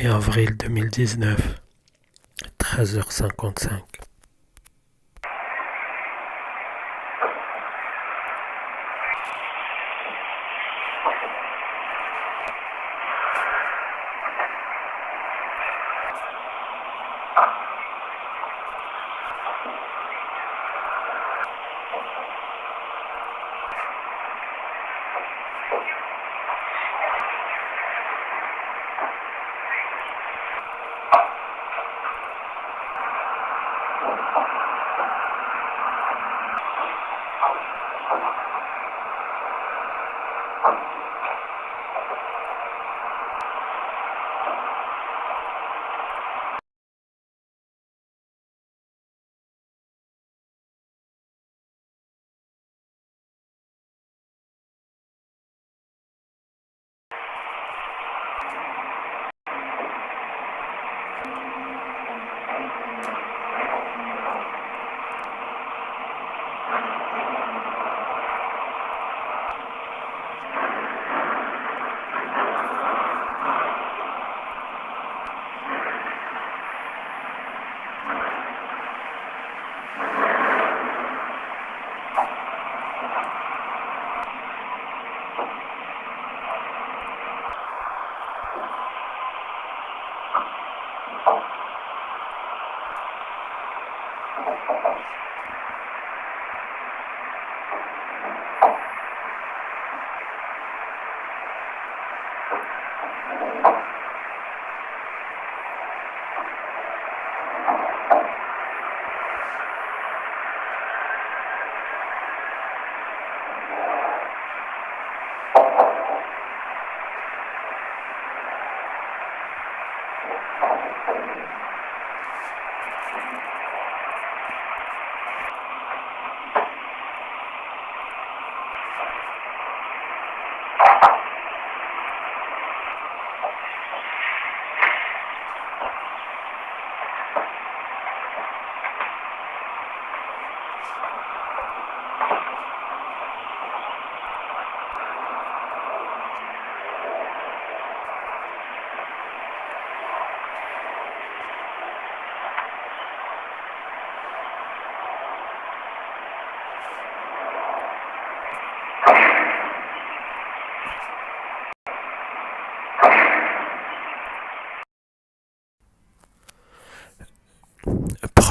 1er avril 2019, 13h55.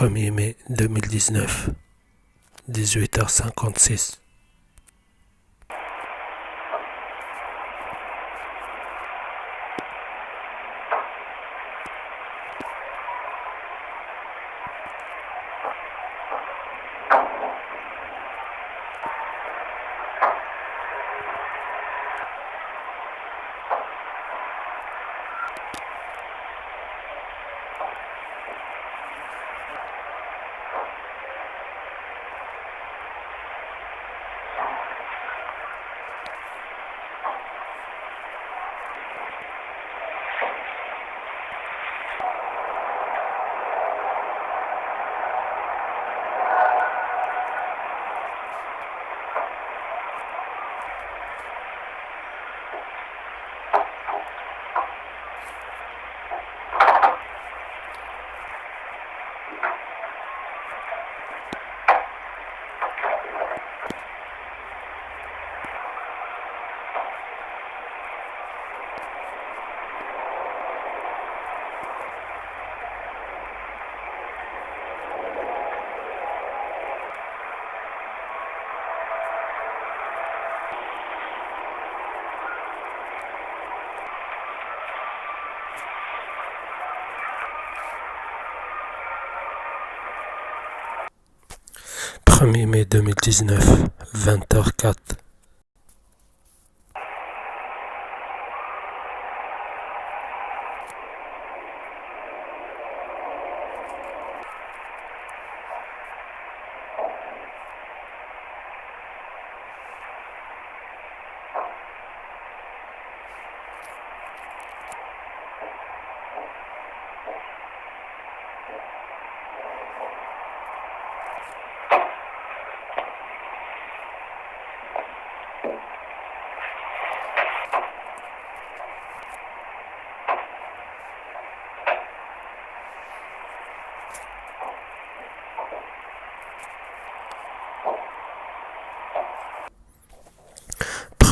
Premier mai 2019, 18h56. Premier mai 2019, 20h04.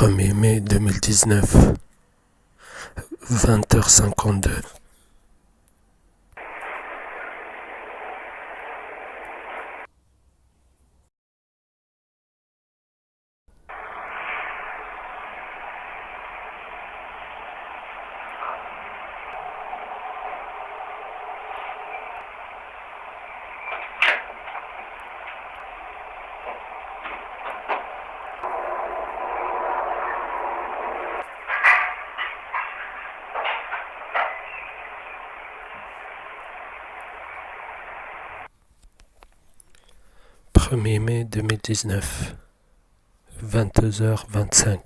1er mai 2019, 20h52. Premier mai 2019, 22h25.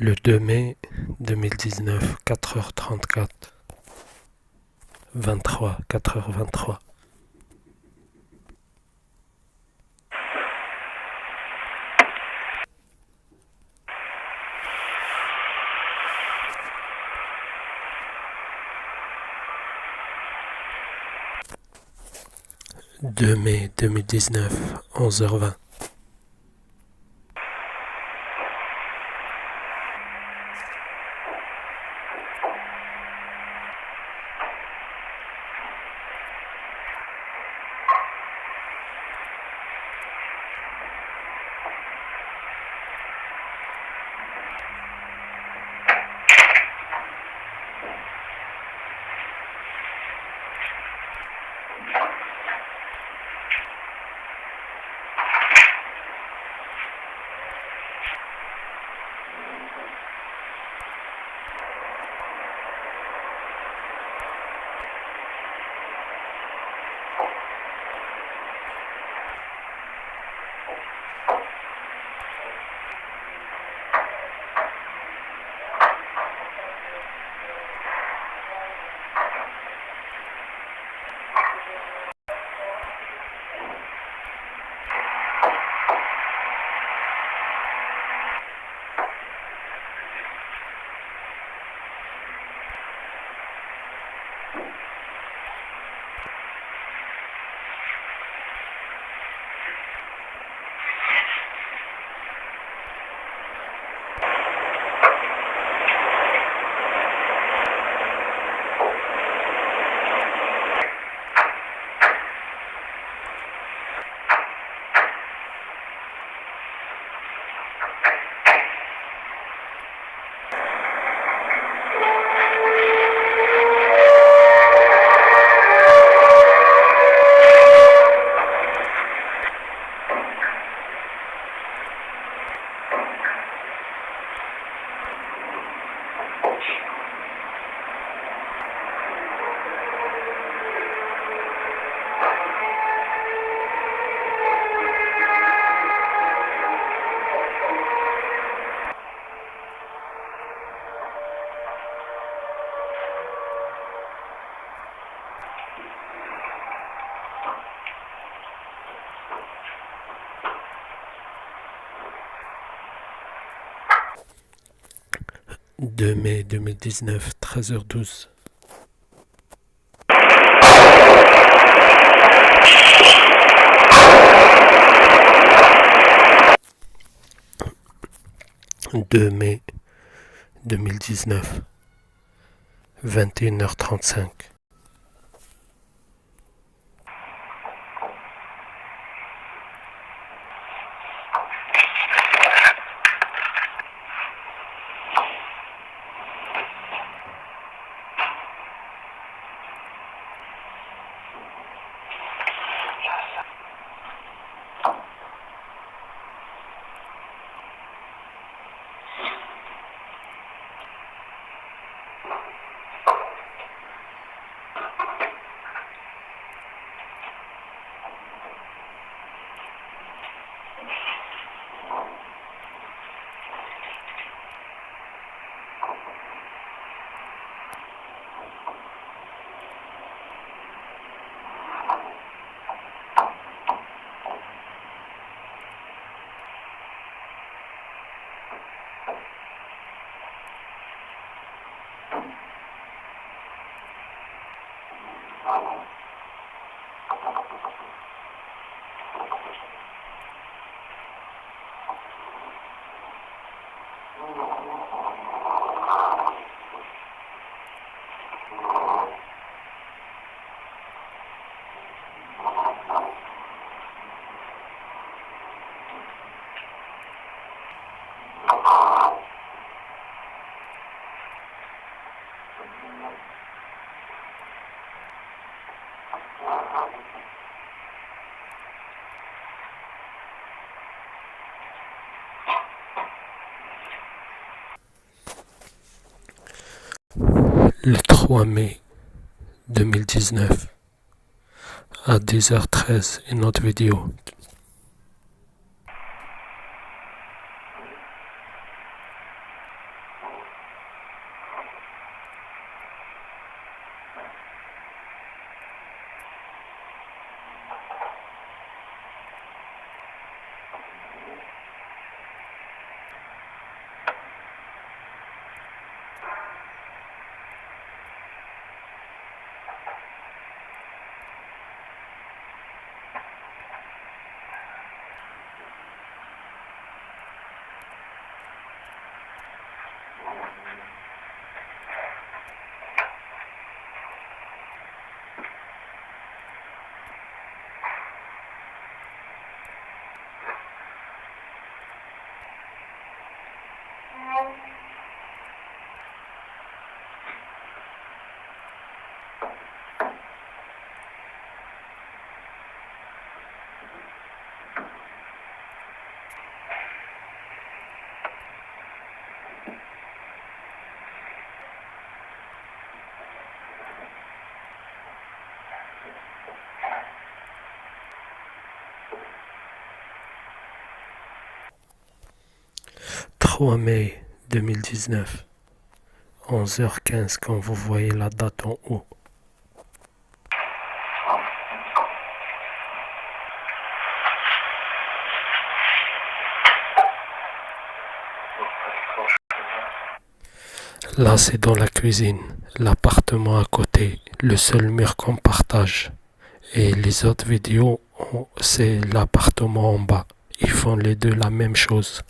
Le 2 mai 2019, 4h34, 4h23. « 2 mai 2019, 11h20. « 2 mai 2019, 13h12. » « 2 mai 2019, 21h35. » Le 3 mai 2019 à 10h13, une autre vidéo. « 3 mai 2019, 11h15 quand vous voyez la date en haut. Là, c'est dans la cuisine, l'appartement à côté, le seul mur qu'on partage. Et les autres vidéos, c'est l'appartement en bas. Ils font les deux la même chose.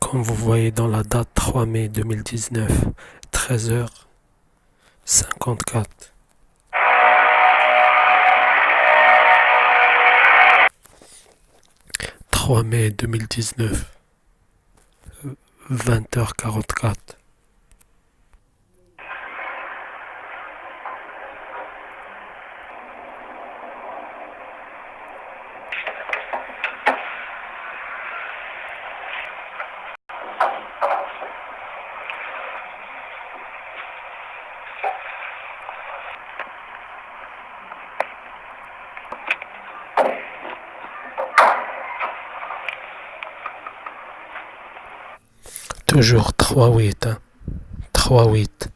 Comme vous voyez dans la date 3 mai 2019, 13h54. 3 mai 2019, 20h44. Toujours 3-8, hein. 3-8.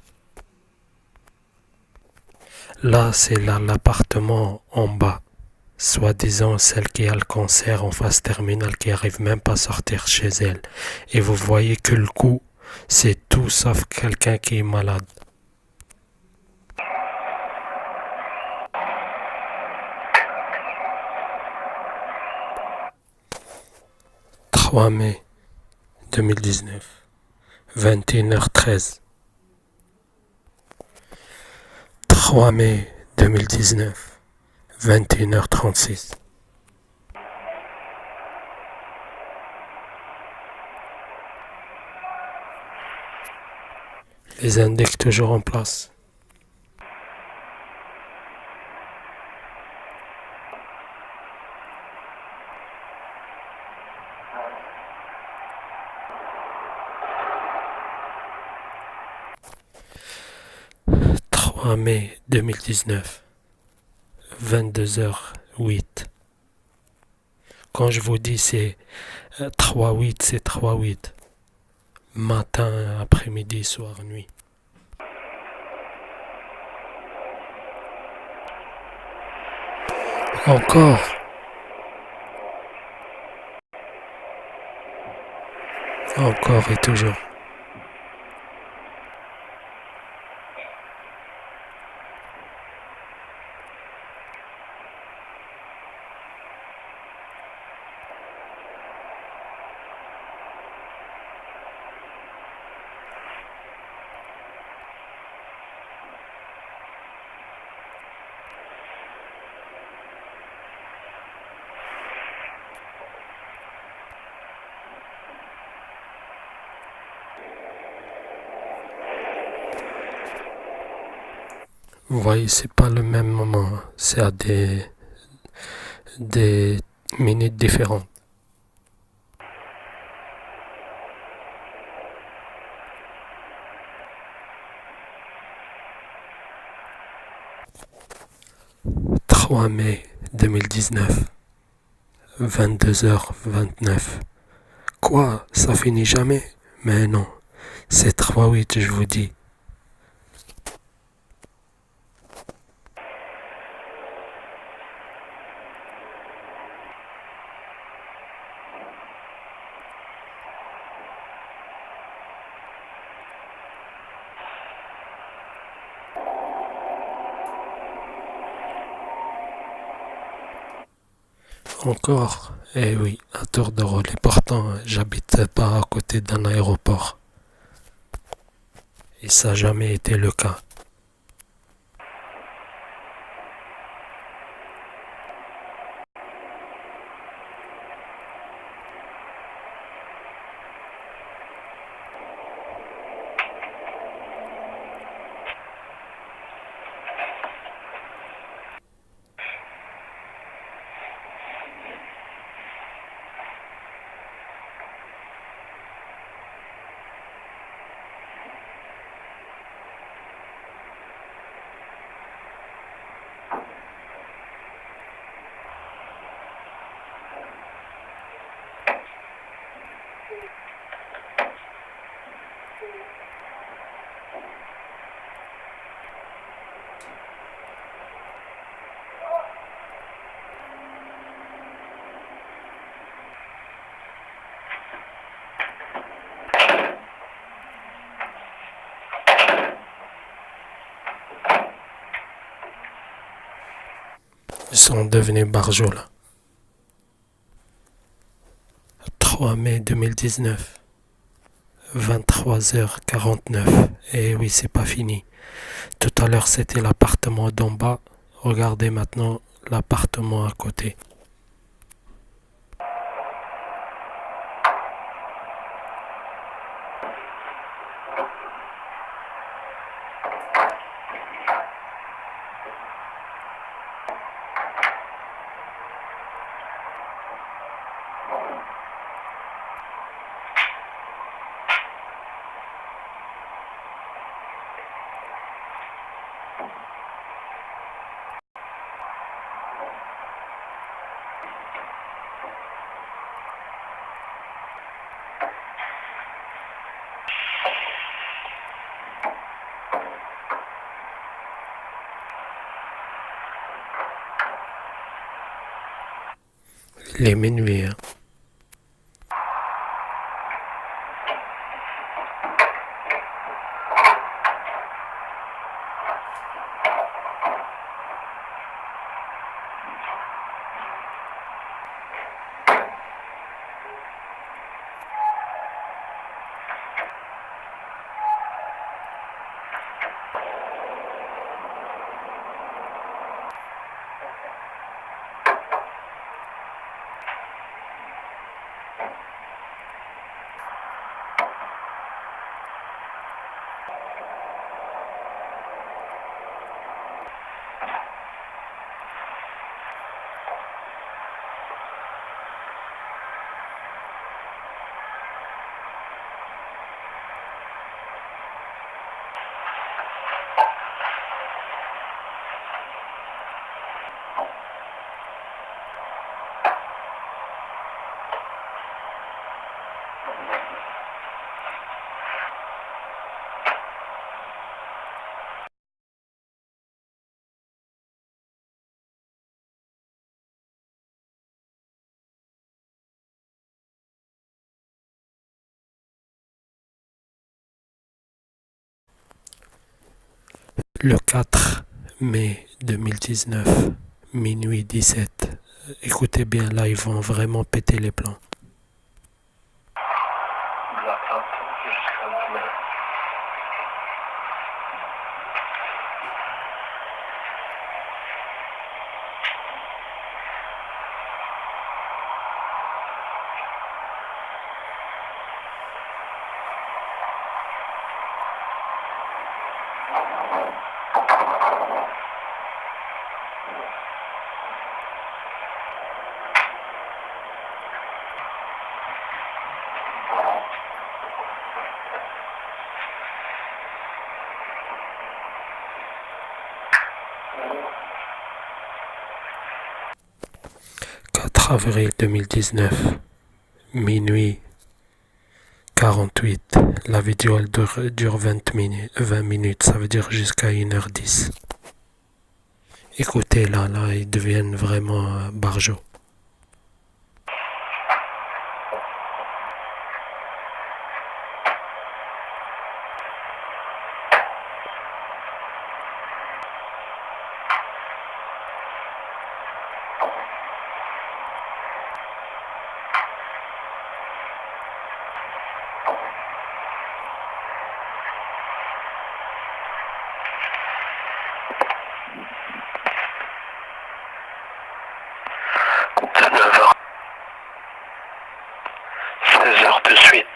Là, c'est là l'appartement en bas. Soi-disant celle qui a le cancer en phase terminale qui arrive même pas à sortir chez elle. Et vous voyez que le coup, c'est tout sauf quelqu'un qui est malade. 3 mai 2019, 21h13. 3 mai 2019, 21h36. Les index toujours en place. Mai 2019, 22h08. Quand je vous dis c'est 3-8, c'est 3-8. Matin, après-midi, soir, nuit. Encore. Encore et toujours. Vous voyez, c'est pas le même moment, c'est à des minutes différentes. « 3 mai 2019, 22h29. Quoi? Ça finit jamais? Mais non, c'est 3-8, je vous dis. Encore, eh oui, à tour de rôle. Et pourtant, j'habite pas à côté d'un aéroport. Et ça n'a jamais été le cas. Ils sont devenus barjots là. 3 mai 2019, 23h49. Et oui, c'est pas fini. Tout à l'heure, c'était l'appartement d'en bas. Regardez maintenant l'appartement à côté. Il est minuit, hein. Le 4 mai 2019, minuit 17. Écoutez bien, là, ils vont vraiment péter les plombs. Avril 2019, minuit 48. La vidéo elle dure 20 minutes, ça veut dire jusqu'à 1h10. Écoutez, là, ils deviennent vraiment barjots. C'est 9h. 16h de suite.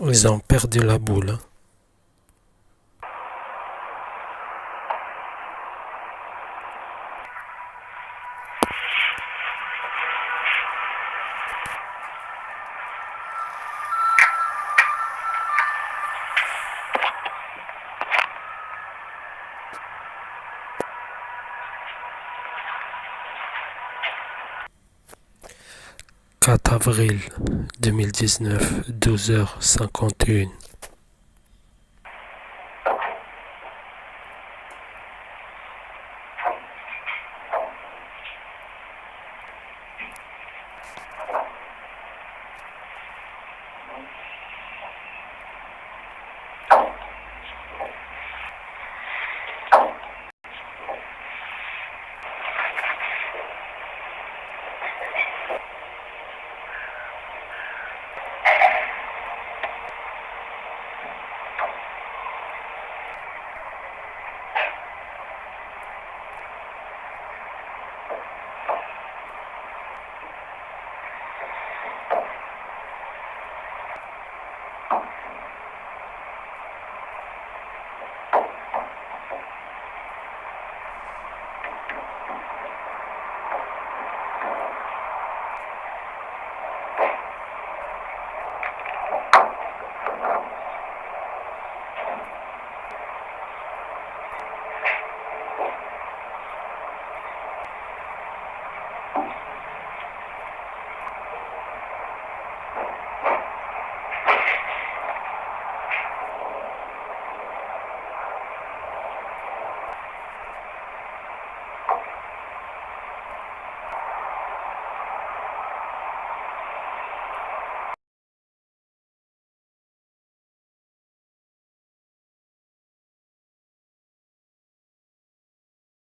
Ils ont perdu la boule. Hein. 4 avril 2019, 12h51.